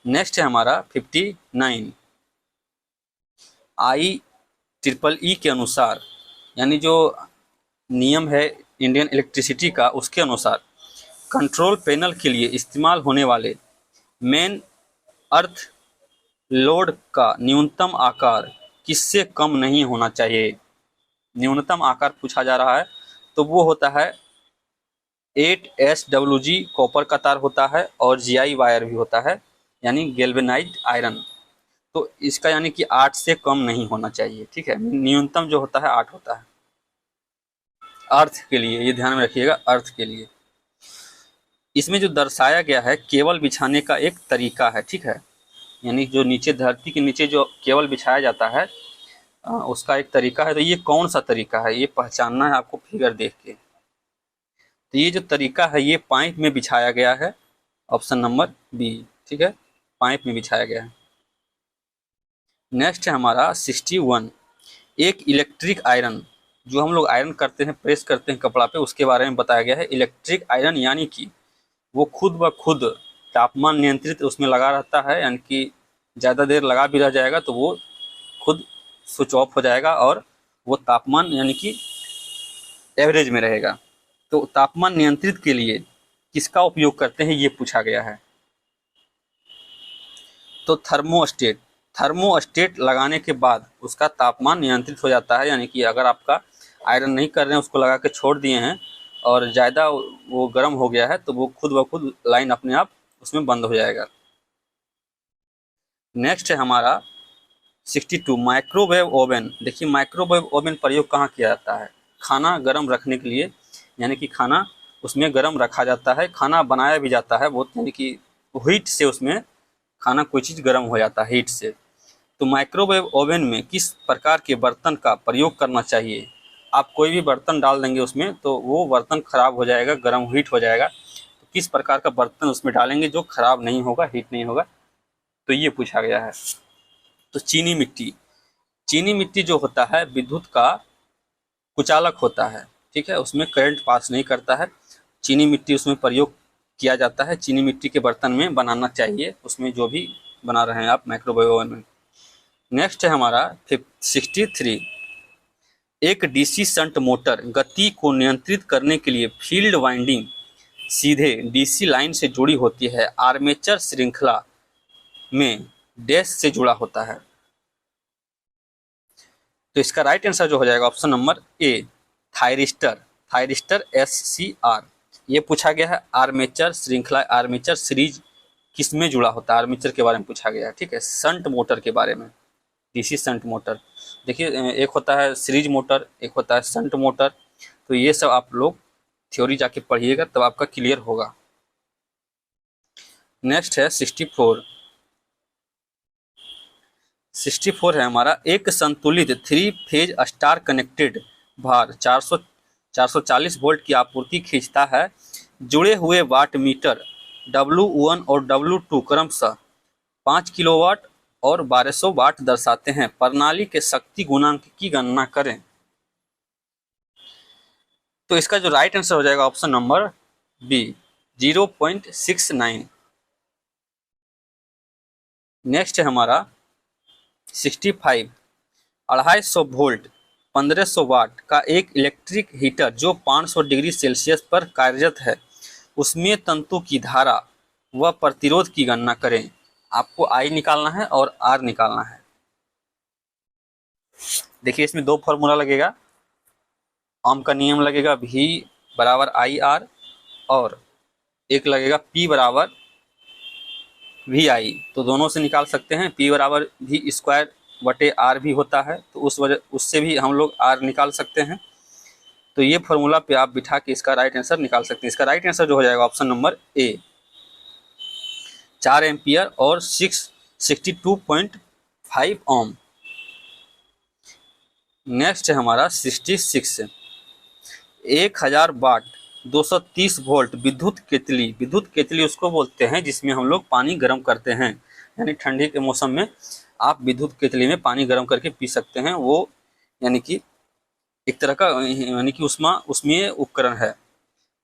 नेक्स्ट है हमारा 59, IEEE के अनुसार यानी जो नियम है इंडियन इलेक्ट्रिसिटी का, उसके अनुसार कंट्रोल पैनल के लिए इस्तेमाल होने वाले मेन अर्थ लोड का न्यूनतम आकार किससे कम नहीं होना चाहिए? न्यूनतम आकार पूछा जा रहा है तो वो होता है 8SWG कॉपर का तार होता है और GI वायर भी होता है यानी गैल्वेनाइज्ड आयरन। तो इसका यानी कि 8 से कम नहीं होना चाहिए, ठीक है। न्यूनतम जो होता है 8 होता है अर्थ के लिए, ये ध्यान में रखिएगा, अर्थ के लिए। इसमें जो दर्शाया गया है केबल बिछाने का एक तरीका है, ठीक है, यानी जो नीचे धरती के नीचे जो केबल बिछाया जाता है उसका एक तरीका है। तो ये कौन सा तरीका है ये पहचानना है आपको फिगर देख के। तो ये जो तरीका है ये पाइप में बिछाया गया है, ऑप्शन नंबर बी, ठीक है, पाइप में बिछाया गया है। नेक्स्ट है हमारा 61, एक इलेक्ट्रिक आयरन, जो हम लोग आयरन करते हैं प्रेस करते हैं कपड़ा पे, उसके बारे में बताया गया है। इलेक्ट्रिक आयरन यानी कि वो खुद ब खुद तापमान नियंत्रित उसमें लगा रहता है, यानी कि ज़्यादा देर लगा भी रह जाएगा तो वो खुद स्विच ऑफ हो जाएगा और वो तापमान यानी कि एवरेज में रहेगा। तो तापमान नियंत्रित के लिए किसका उपयोग करते हैं ये पूछा गया है। तो थर्मोस्टेट लगाने के बाद उसका तापमान नियंत्रित हो जाता है, यानी कि अगर आपका आयरन नहीं कर रहे हैं उसको लगा के छोड़ दिए हैं और ज़्यादा वो गर्म हो गया है तो वो खुद ब खुद लाइन अपने आप उसमें बंद हो जाएगा। नेक्स्ट है हमारा 62, माइक्रोवेव ओवन। देखिए माइक्रोवेव ओवन प्रयोग कहाँ किया जाता है? खाना गर्म रखने के लिए, यानी कि खाना उसमें गर्म रखा जाता है, खाना बनाया भी जाता है बहुत, यानी कि हीट से उसमें खाना कोई चीज़ गर्म हो जाता है हीट से। तो माइक्रोवेव ओवन में किस प्रकार के बर्तन का प्रयोग करना चाहिए? आप कोई भी बर्तन डाल देंगे उसमें तो वो बर्तन खराब हो जाएगा, गर्म हीट हो जाएगा। तो किस प्रकार का बर्तन उसमें डालेंगे जो खराब नहीं होगा, हीट नहीं होगा? तो ये पूछा गया है। तो चीनी मिट्टी, चीनी मिट्टी जो होता है विद्युत का कुचालक होता है, ठीक है, उसमें करंट पास नहीं करता है। चीनी मिट्टी उसमें प्रयोग किया जाता है, चीनी मिट्टी के बर्तन में बनाना चाहिए, उसमें जो भी बना रहे हैं आप माइक्रोवेव ओवन में। नेक्स्ट है हमारा 63, एक डीसी शंट मोटर गति को नियंत्रित करने के लिए फील्ड वाइंडिंग सीधे डीसी लाइन से जुड़ी होती है, आर्मेचर श्रृंखला में डैश से जुड़ा होता है। तो इसका राइट आंसर जो हो जाएगा ऑप्शन नंबर ए, थायरिस्टर, थायरिस्टर SCR। ये पूछा गया है आर्मेचर श्रृंखला, आर्मेचर सीरीज किस में जुड़ा होता है, आर्मेचर के बारे में पूछा गया है, ठीक है, शंट मोटर के बारे में, डीसी शंट मोटर। देखिए एक होता है सीरीज मोटर, एक होता है शंट मोटर, तो ये सब आप लोग थ्योरी जाके पढ़िएगा तब आपका क्लियर होगा। नेक्स्ट है 64 है हमारा, एक संतुलित 3 फेज स्टार कनेक्टेड भार 440 वोल्ट की आपूर्ति खींचता है। जुड़े हुए वाट मीटर W1 और W2 क्रमशः 5 किलोवाट और 1200 वाट दर्शाते हैं। प्रणाली के शक्ति गुणांक की गणना करें। तो इसका जो राइट आंसर हो जाएगा ऑप्शन नंबर बी, 0.69। नेक्स्ट है हमारा 65, 250 वोल्ट 1500 वाट का एक इलेक्ट्रिक हीटर जो 500 डिग्री सेल्सियस पर कार्यरत है, उसमें तंतु की धारा व प्रतिरोध की गणना करें। आपको I निकालना है और R निकालना है। देखिए इसमें दो फॉर्मूला लगेगा, ओम का नियम लगेगा V बराबर IR और एक लगेगा P बराबर VI। तो दोनों से निकाल सकते हैं, P बराबर V² बटे R भी होता है, तो उससे भी हम लोग R निकाल सकते हैं। तो ये फॉर्मूला पे आप बिठा के इसका राइट आंसर निकाल सकते हैं। इसका राइट आंसर जो हो जाएगा ऑप्शन नंबर ए, 4 एम्पियर और 62.5 ओम। नेक्स्ट है हमारा 66, 1000 वाट 230 वोल्ट विद्युत केतली, विद्युत केतली उसको बोलते हैं जिसमें हम लोग पानी गर्म करते हैं, यानी ठंडी के मौसम में आप विद्युत केतली में पानी गर्म करके पी सकते हैं। वो यानी कि एक तरह का यानी कि उसमें उपकरण है।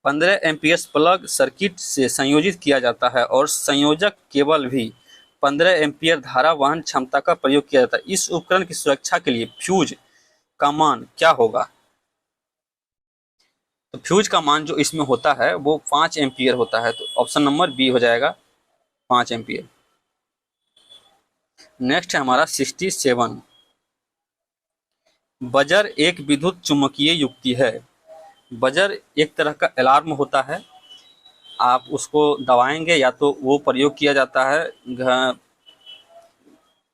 15 एम्पियर्स प्लग सर्किट से संयोजित किया जाता है और संयोजक केबल भी 15 एम्पियर धारा वहन क्षमता का प्रयोग किया जाता है। इस उपकरण की सुरक्षा के लिए फ्यूज का मान क्या होगा? तो फ्यूज का मान जो इसमें होता है वो 5 एम्पियर होता है, तो ऑप्शन नंबर बी हो जाएगा 5 एम्पियर। नेक्स्ट है हमारा 67, बजर एक विद्युत चुम्बकीय युक्ति है। बजर एक तरह का अलार्म होता है, आप उसको दबाएंगे या तो वो प्रयोग किया जाता है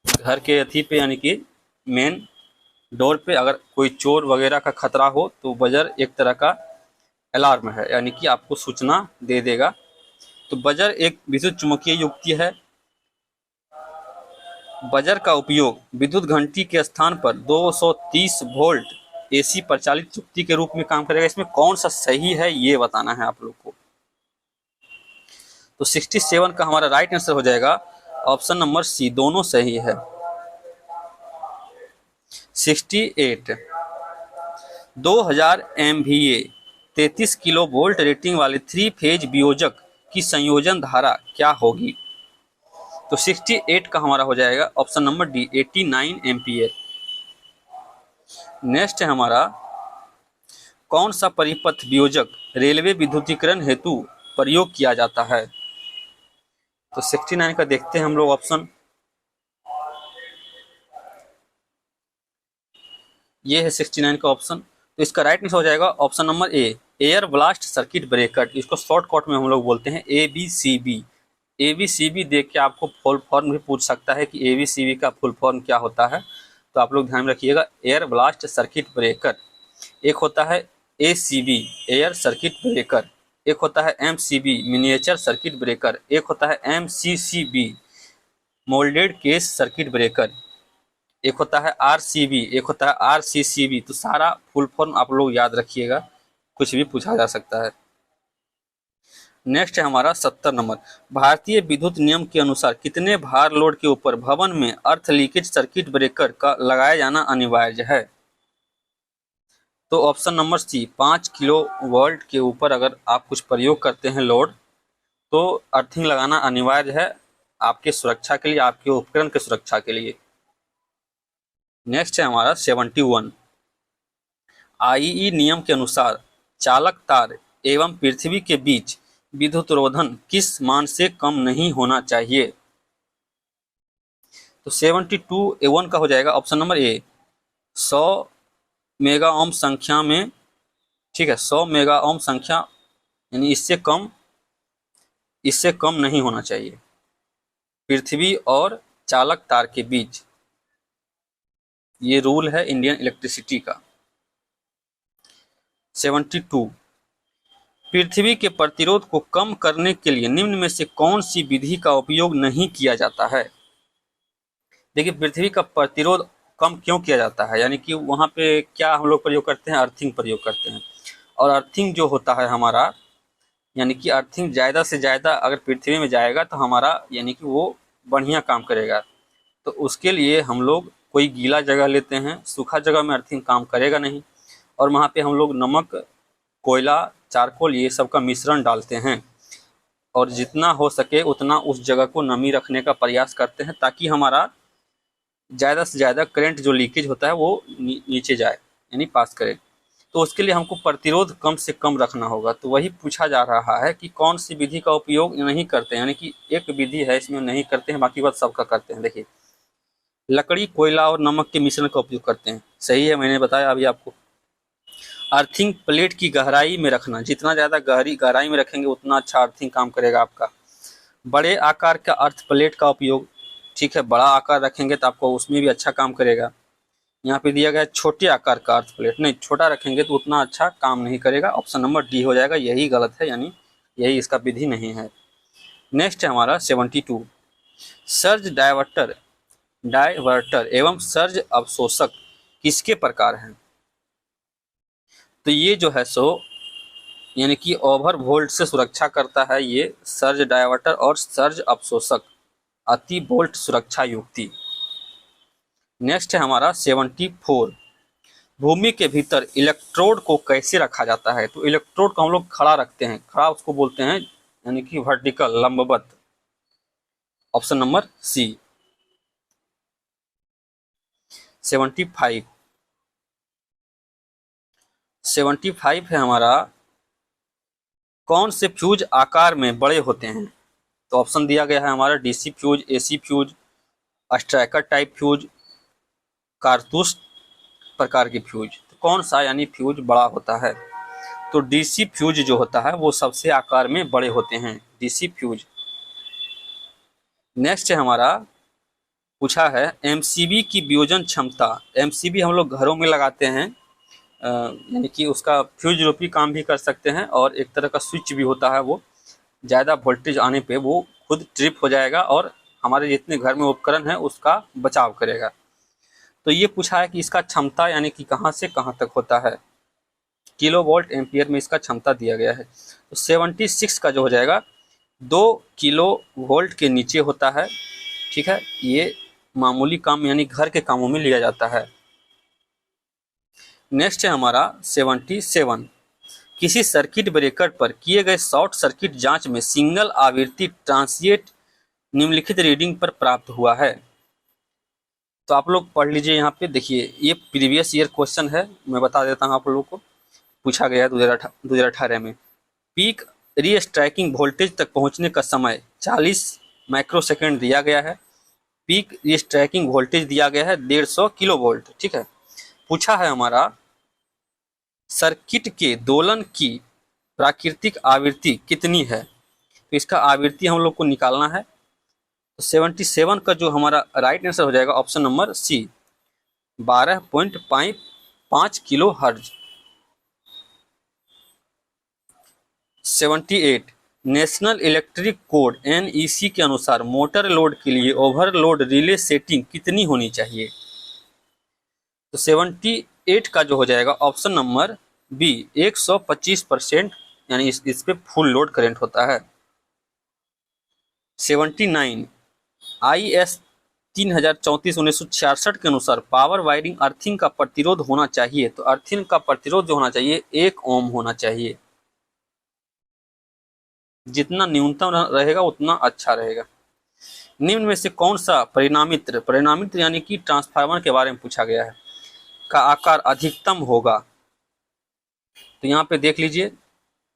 घर के अथी पे, यानी कि मेन डोर पे, अगर कोई चोर वगैरह का खतरा हो तो बजर एक तरह का अलार्म है, यानी कि आपको सूचना दे देगा। तो बजर एक विद्युत चुम्बकीय युक्ति है। बजर का उपयोग विद्युत घंटी के स्थान पर 230 वोल्ट AC प्रचालित युक्ति के रूप में काम करेगा। इसमें कौन सा सही है ये बताना है आप लोग को। तो 67 का हमारा राइट आंसर हो जाएगा ऑप्शन नंबर सी, दोनों सही है। 68, 2000 MVA 33 किलो वोल्ट रेटिंग वाले 3 फेज वियोजक की संयोजन धारा क्या होगी? तो 68 का हमारा हो जाएगा option number D, 89 ampere. Next है हमारा, कौन सा परिपथ वियोजक रेलवे विद्युतीकरण हेतु प्रयोग किया जाता है? तो 69 का देखते हैं हम लोग ऑप्शन। ये है 69 का ऑप्शन, तो इसका राइट आंसर हो जाएगा ऑप्शन नंबर ए, एयर ब्लास्ट सर्किट ब्रेकर। इसको शॉर्टकट में हम लोग बोलते हैं ABCB। ABCB देख के आपको फुल फॉर्म भी पूछ सकता है कि ABCB का फुल फॉर्म क्या होता है, तो आप लोग ध्यान रखिएगा। एयर ब्लास्ट सर्किट ब्रेकर, एक होता है ACB, एयर सर्किट ब्रेकर। एक होता है MCB मिनिएचर सर्किट ब्रेकर, एक होता है MCCB moulded case circuit breaker, एक होता है RCB, एक होता है RCCB। तो सारा फुल फॉर्म आप लोग याद रखिएगा, कुछ भी पूछा जा सकता है। नेक्स्ट है हमारा 70 नंबर, भारतीय विद्युत नियम के अनुसार कितने भार लोड के ऊपर भवन में अर्थ लीकेज सर्किट ब्रेकर का लगाया जाना अनिवार्य है? तो option number C, 5 kilo volt के ऊपर अगर आप कुछ प्रयोग करते हैं लोड, तो अर्थिंग लगाना अनिवार्य है आपके सुरक्षा के लिए, आपके उपकरण के सुरक्षा के लिए। नेक्स्ट है हमारा 71, आईई नियम के अनुसार चालक तार एवं पृथ्वी के बीच विद्युतरोधन किस मान से कम नहीं होना चाहिए? तो 72A1 का हो जाएगा ऑप्शन नंबर ए, 100 मेगा ओम संख्या में, ठीक है, 100 मेगा ओम संख्या, यानी इससे कम नहीं होना चाहिए पृथ्वी और चालक तार के बीच। ये रूल है इंडियन इलेक्ट्रिसिटी का। 72, पृथ्वी के प्रतिरोध को कम करने के लिए निम्न में से कौन सी विधि का उपयोग नहीं किया जाता है? देखिए, पृथ्वी का प्रतिरोध कम क्यों किया जाता है, यानी कि वहाँ पे क्या हम लोग प्रयोग करते हैं? अर्थिंग प्रयोग करते हैं। और अर्थिंग जो होता है हमारा, यानी कि अर्थिंग ज़्यादा से ज़्यादा अगर पृथ्वी में जाएगा तो हमारा यानी कि वो बढ़िया काम करेगा। तो उसके लिए हम लोग कोई गीला जगह लेते हैं, सूखा जगह में अर्थिंग काम करेगा नहीं, और वहाँ पे हम लोग नमक, कोयला, चारकोल ये सब का मिश्रण डालते हैं, और जितना हो सके उतना उस जगह को नमी रखने का प्रयास करते हैं, ताकि हमारा ज़्यादा से ज़्यादा करंट जो लीकेज होता है वो नीचे जाए, यानी पास करे। तो उसके लिए हमको प्रतिरोध कम से कम रखना होगा। तो वही पूछा जा रहा है कि कौन सी विधि का उपयोग नहीं करते हैं, यानी कि एक विधि है इसमें नहीं करते हैं, बाकी बात सबका करते हैं। देखिए, लकड़ी, कोयला और नमक के मिश्रण का उपयोग करते हैं, सही है, मैंने बताया अभी आपको। अर्थिंग प्लेट की गहराई में रखना, जितना ज़्यादा गहराई में रखेंगे उतना अच्छा अर्थिंग काम करेगा आपका। बड़े आकार का अर्थ प्लेट का उपयोग, ठीक है, बड़ा आकार रखेंगे तो आपको उसमें भी अच्छा काम करेगा। यहाँ पे दिया गया है छोटे आकार का अर्थ प्लेट, नहीं, छोटा रखेंगे तो उतना अच्छा काम नहीं करेगा। ऑप्शन नंबर डी हो जाएगा, यही गलत है, यानी यही इसका विधि नहीं है। नेक्स्ट है हमारा 72, सर्ज डायवर्टर एवं सर्ज अवशोषक किसके प्रकार हैं? तो ये जो है सो यानी कि ओवर वोल्ट से सुरक्षा करता है ये सर्ज डायवर्टर और सर्ज अवशोषक, अति वोल्ट सुरक्षा युक्ति। नेक्स्ट है हमारा 74, भूमि के भीतर इलेक्ट्रोड को कैसे रखा जाता है? तो इलेक्ट्रोड को हम लोग खड़ा रखते हैं, खड़ा उसको बोलते हैं, यानी कि वर्टिकल, लंबवत। ऑप्शन नंबर सी। 75 है हमारा, कौन से फ्यूज आकार में बड़े होते हैं? तो ऑप्शन दिया गया है हमारा DC fuse, AC fuse, striker type fuse, कारतूस प्रकार की फ्यूज। तो कौन सा यानी फ्यूज बड़ा होता है? तो डीसी फ्यूज जो होता है वो सबसे आकार में बड़े होते हैं, डीसी फ्यूज। नेक्स्ट है हमारा, पूछा है एमसीबी की वियोजन क्षमता। एमसीबी हम लोग घरों में लगाते हैं, यानी कि उसका फ्यूज रूपी काम भी कर सकते हैं, और एक तरह का स्विच भी होता है, वो ज़्यादा वोल्टेज आने पे वो खुद ट्रिप हो जाएगा और हमारे जितने घर में उपकरण है उसका बचाव करेगा। तो ये पूछा है कि इसका क्षमता यानी कि कहाँ से कहाँ तक होता है, किलो वोल्ट एम्पियर में इसका क्षमता दिया गया है। तो 76 का जो हो जाएगा 2 किलो वोल्ट के नीचे होता है, ठीक है, ये मामूली काम यानी घर के कामों में लिया जाता है। नेक्स्ट है हमारा 77, किसी सर्किट ब्रेकर पर किए गए शॉर्ट सर्किट जांच में सिंगल आवृत्ति ट्रांसिएंट निम्नलिखित रीडिंग पर प्राप्त हुआ है। तो आप लोग पढ़ लीजिए, यहाँ पे देखिए, ये प्रीवियस ईयर क्वेश्चन है, मैं बता देता हूँ आप लोगों को, पूछा गया 2018 में। पीक रीस्ट्राइकिंग वोल्टेज तक पहुँचने का समय 40 माइक्रोसेकंड दिया गया है। पीक रीस्ट्राइकिंग वोल्टेज दिया गया है 150 किलो वोल्ट, ठीक है। पूछा है हमारा सर्किट के दोलन की प्राकृतिक आवृत्ति कितनी है? तो इसका आवृत्ति हम लोग को निकालना है। तो 77 का जो हमारा राइट आंसर हो जाएगा option number C, 12.5 kilo hertz. 78 national electric code NEC के अनुसार मोटर लोड के लिए ओवरलोड रिले सेटिंग कितनी होनी चाहिए? तो 78 का जो हो जाएगा ऑप्शन नंबर बी 125%, यानी इस पे फुल लोड करंट होता है। 79 IS 3034/1966 के अनुसार पावर वायरिंग अर्थिंग का प्रतिरोध होना चाहिए, तो अर्थिंग का प्रतिरोध जो होना चाहिए 1 ओम होना चाहिए। जितना न्यूनतम रहेगा उतना अच्छा रहेगा। निम्न में से कौन सा परिणामित्र यानी कि ट्रांसफार्मर के बारे में पूछा गया है, का आकार अधिकतम होगा? तो यहाँ पे देख लीजिए,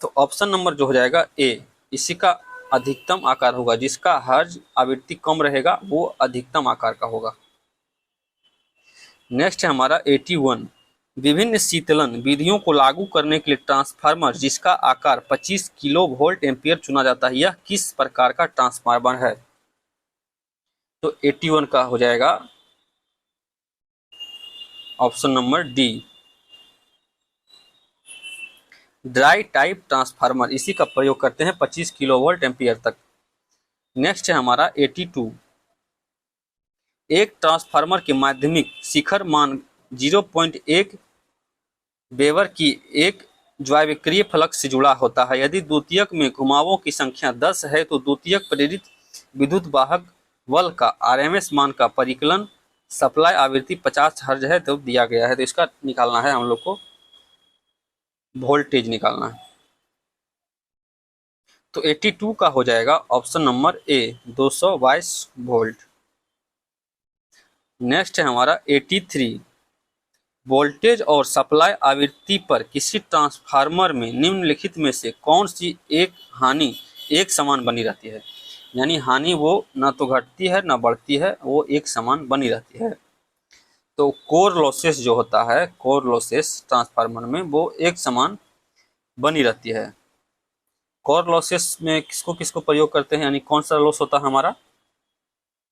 तो ऑप्शन नंबर जो हो जाएगा ए, इसी का अधिकतम आकार होगा। जिसका हर्ज आवृत्ति कम रहेगा वो अधिकतम आकार का होगा। नेक्स्ट है हमारा 81 विभिन्न शीतलन विधियों को लागू करने के लिए ट्रांसफार्मर जिसका आकार 25 किलो वोल्ट एम्पियर चुना जाता है, यह किस प्रकार का ट्रांसफार्मर है? तो 81 का हो जाएगा option number D, dry type transformer. इसी का प्रयोग करते हैं 25 किलो वोल्ट एम्पियर तक। नेक्स्ट है हमारा 82 एक ट्रांसफार्मर के माध्यमिक शिखर मान 0.1 वेबर की एक ज्वाविक्रिय फ्लक्स से जुड़ा होता है। यदि द्वितीयक में घुमावों की संख्या 10 है तो द्वितीयक प्रेरित विद्युत वाहक बल का RMS मान का परिकलन सप्लाई आवृत्ति 50 हर्ज है तो दिया गया है। तो इसका निकालना है हम लोग को, वोल्टेज निकालना है। तो 82 का हो जाएगा ऑप्शन नंबर ए 222 वोल्ट। नेक्स्ट है हमारा 83 वोल्टेज और सप्लाई आवृत्ति पर किसी ट्रांसफार्मर में निम्नलिखित में से कौन सी एक हानि एक समान बनी रहती है? यानी हानि वो ना तो घटती है ना बढ़ती है, वो एक समान बनी रहती है। तो कोर लॉसेस जो होता है, कोर लॉसेस ट्रांसफार्मर में वो एक समान बनी रहती है। कोर लॉसेस में किसको किसको प्रयोग करते हैं, यानी कौन सा लॉस होता है हमारा?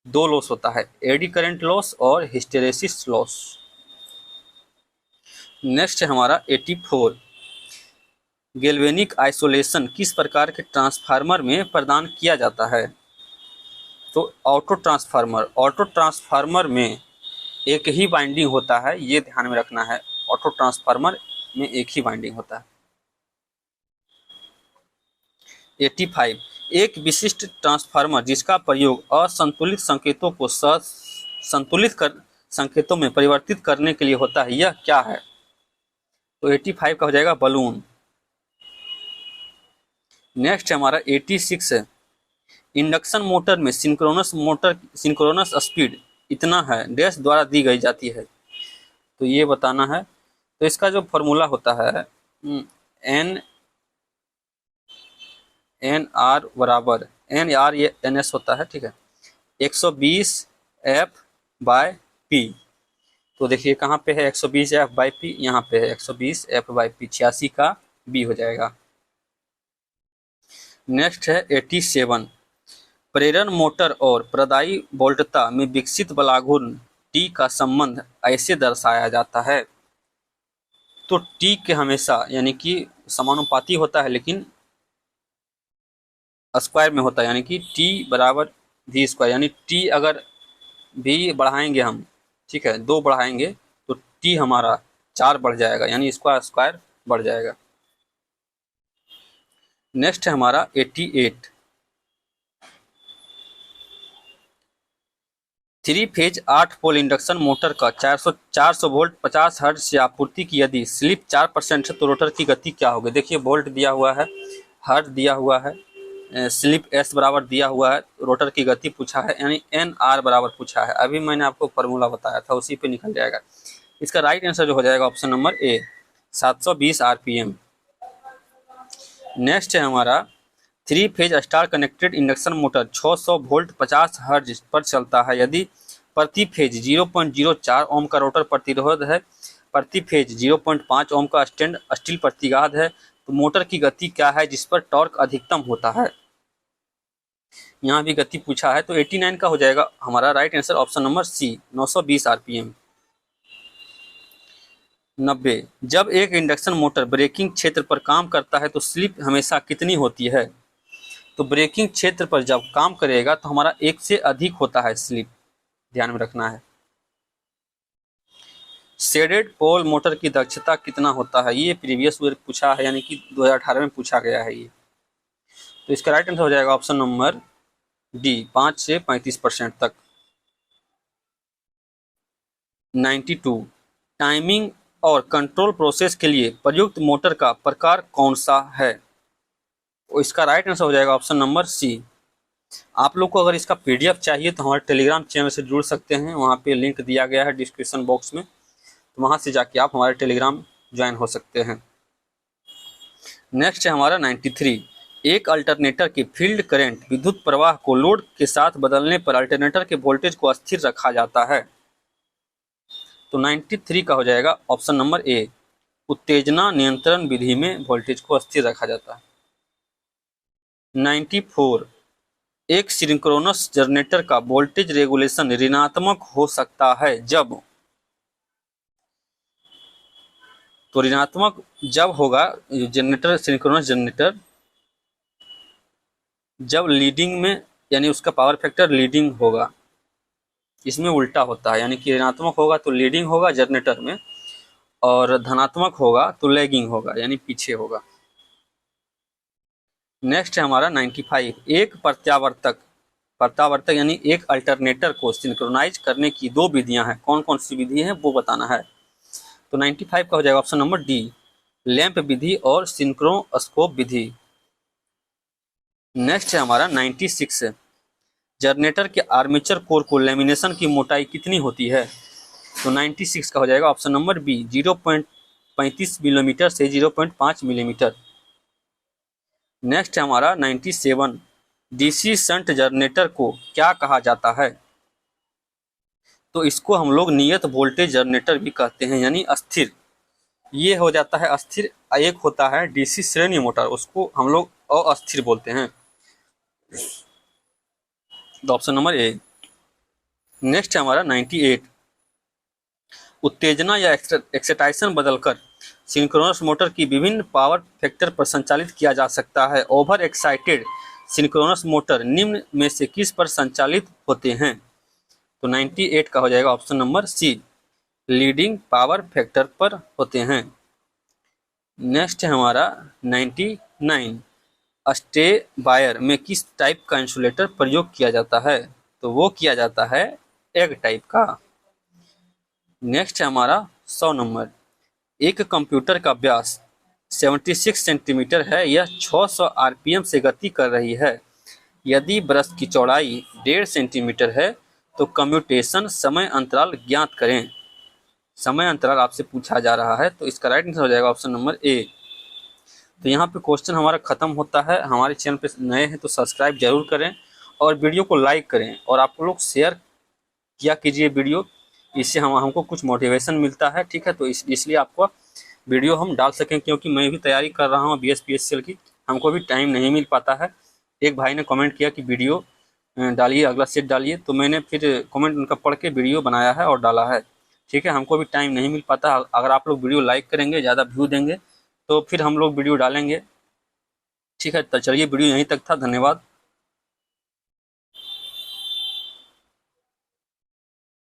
2 लॉस होता है, एडी करंट लॉस और हिस्टेरेसिस लॉस। नेक्स्ट है हमारा 84 गैल्वेनिक आइसोलेशन किस प्रकार के ट्रांसफार्मर में प्रदान किया जाता है? तो ऑटो ट्रांसफार्मर में एक ही वाइंडिंग होता है, ये ध्यान में रखना है। ऑटो ट्रांसफार्मर में एक ही वाइंडिंग होता है। 85 एक विशिष्ट ट्रांसफार्मर जिसका प्रयोग असंतुलित संकेतों को संतुलित संकेतों में परिवर्तित करने के लिए होता है, यह क्या है? तो 85 का हो जाएगा बलून। नेक्स्ट है हमारा 86 है इंडक्शन मोटर में सिंक्रोनस स्पीड इतना है डैश द्वारा दी गई जाती है, तो ये बताना है। तो इसका जो फॉर्मूला होता है NR बराबर NRNS होता है, ठीक है, 120 F/P। तो देखिए कहाँ पे है 120 F/P, यहाँ पे है 120 F/P, 86 का B हो जाएगा। नेक्स्ट है 87 प्रेरण मोटर और प्रदायी वोल्टता में विकसित बलाघूर्ण T का संबंध ऐसे दर्शाया जाता है। तो T के हमेशा यानी कि समानुपाती होता है, लेकिन स्क्वायर में होता है, यानी कि T बराबर V स्क्वायर, यानी T अगर V बढ़ाएंगे हम, ठीक है, 2 बढ़ाएंगे तो T हमारा 4 बढ़ जाएगा, यानी इसका स्क्वायर बढ़ जाएगा। नेक्स्ट है हमारा 88 3 फेज 8 पोल इंडक्शन मोटर का 400 वोल्ट 50 हर्ट्ज से आपूर्ति की यदि स्लिप 4% है तो रोटर की गति क्या होगी? देखिए वोल्ट दिया हुआ है, हर्ट्ज दिया हुआ है, स्लिप S बराबर दिया हुआ है, रोटर की गति पूछा है, यानी NR बराबर पूछा है। अभी मैंने आपको फॉर्मूला बताया था, उसी पे निकल जाएगा। इसका राइट आंसर जो हो जाएगा ऑप्शन नंबर ए 720 RPM। नेक्स्ट है हमारा 3 phase star connected induction motor 600 volt 50 hertz पर चलता है। यदि प्रति फेज 0.04 ओम का रोटर प्रतिरोध है, प्रति फेज 0.5 ओम का स्टील प्रतिघात है, तो मोटर की गति क्या है जिस पर टॉर्क अधिकतम होता है? यहाँ भी गति पूछा है, तो 89 का हो जाएगा हमारा right answer option number C 920 RPM। 90। जब एक इंडक्शन मोटर ब्रेकिंग क्षेत्र पर काम करता है तो स्लिप हमेशा कितनी होती है? तो ब्रेकिंग क्षेत्र पर जब काम करेगा तो हमारा 1 से अधिक होता है स्लिप, ध्यान में रखना है। शेडेड पोल मोटर की दक्षता कितना होता है? ये प्रीवियस ईयर पूछा है, यानी कि 2018 में पूछा गया है ये। तो इसका राइट आंसर हो जाएगा ऑप्शन नंबर डी, 5 से 35% तक। 92। टाइमिंग और कंट्रोल प्रोसेस के लिए प्रयुक्त मोटर का प्रकार कौन सा है? तो इसका राइट आंसर हो जाएगा ऑप्शन नंबर सी। आप लोग को अगर इसका पीडीएफ चाहिए तो हमारे टेलीग्राम चैनल से जुड़ सकते हैं, वहाँ पे लिंक दिया गया है डिस्क्रिप्शन बॉक्स में, तो वहाँ से जाके आप हमारे टेलीग्राम ज्वाइन हो सकते हैं। नेक्स्ट है हमारा 93। एक अल्टरनेटर के फील्ड करंट विद्युत प्रवाह को लोड के साथ बदलने पर अल्टरनेटर के वोल्टेज को स्थिर रखा जाता है। तो 93 का हो जाएगा ऑप्शन नंबर ए, उत्तेजना नियंत्रण विधि में वोल्टेज को स्थिर रखा जाता है। 94। एक सिंक्रोनस जनरेटर का वोल्टेज रेगुलेशन ऋणात्मक हो सकता है जब, तो ऋणात्मक जब होगा जनरेटर, सिंक्रोनस जनरेटर जब लीडिंग में, यानी उसका पावर फैक्टर लीडिंग होगा। इसमें उल्टा होता है, यानी कि ऋणात्मक होगा तो लीडिंग होगा जनरेटर में, और धनात्मक होगा तो लैगिंग होगा, यानी पीछे होगा। नेक्स्ट है हमारा 95। एक प्रत्यावर्तक यानी एक अल्टरनेटर को सिंक्रोनाइज करने की 2 विधियां हैं, कौन कौन सी विधि है वो बताना है। तो 95 का हो जाएगा ऑप्शन नंबर डी, लैंप विधि और सिंक्रोस्कोप विधि। नेक्स्ट है हमारा 96। जनरेटर के आर्मेचर कोर को लेमिनेशन की मोटाई कितनी होती है? तो 96 का हो जाएगा ऑप्शन नंबर बी, 0.35 मिलीमीटर से 0.5 मिलीमीटर। नेक्स्ट है हमारा 97। डीसी शंट जनरेटर को क्या कहा जाता है? तो इसको हम लोग नियत वोल्टेज जनरेटर भी कहते हैं, यानी अस्थिर। ये हो जाता है अस्थिर। एक होता है डीसी श्रेणी मोटर, उसको हम लोग अस्थिर बोलते हैं। तो ऑप्शन नंबर ए। नेक्स्ट है हमारा 98। उत्तेजना या एक्साइटेशन बदलकर सिंक्रोनस मोटर की विभिन्न पावर फैक्टर पर संचालित किया जा सकता है। ओवर एक्साइटेड सिंक्रोनस मोटर निम्न में से किस पर संचालित होते हैं? तो 98 का हो जाएगा option number C, leading power factor पर होते हैं। नेक्स्ट है हमारा 99। स्टे वायर में किस टाइप का इंसुलेटर प्रयोग किया जाता है? तो वो किया जाता है एग टाइप का। नेक्स्ट है हमारा 100 नंबर। एक कंप्यूटर का व्यास 76 सेंटीमीटर है, यह 600 आरपीएम से गति कर रही है। यदि ब्रश की चौड़ाई 1.5 सेंटीमीटर है तो कम्यूटेशन समय अंतराल ज्ञात करें। समय अंतराल आपसे पूछा जा रहा है, तो इसका राइट आंसर हो जाएगा ऑप्शन नंबर ए। तो यहाँ पे क्वेश्चन हमारा खत्म होता है। हमारे चैनल पे नए हैं तो सब्सक्राइब जरूर करें और वीडियो को लाइक करें, और आप लोग शेयर किया कीजिए वीडियो, इससे हमको कुछ मोटिवेशन मिलता है। ठीक है, तो इसलिए आपको वीडियो हम डाल सकें, क्योंकि मैं भी तैयारी कर रहा हूँ BSPSCL की, हमको भी टाइम नहीं मिल पाता है। एक भाई ने कमेंट किया कि वीडियो डालिए, अगला सेट डालिए, तो मैंने फिर कमेंट उनका पढ़ के वीडियो बनाया है और डाला है। ठीक है, हमको भी टाइम नहीं मिल पाता। अगर आप लोग वीडियो लाइक करेंगे, ज़्यादा व्यू देंगे, तो फिर हम लोग वीडियो डालेंगे। ठीक है, तो चलिए वीडियो यहीं तक था। धन्यवाद।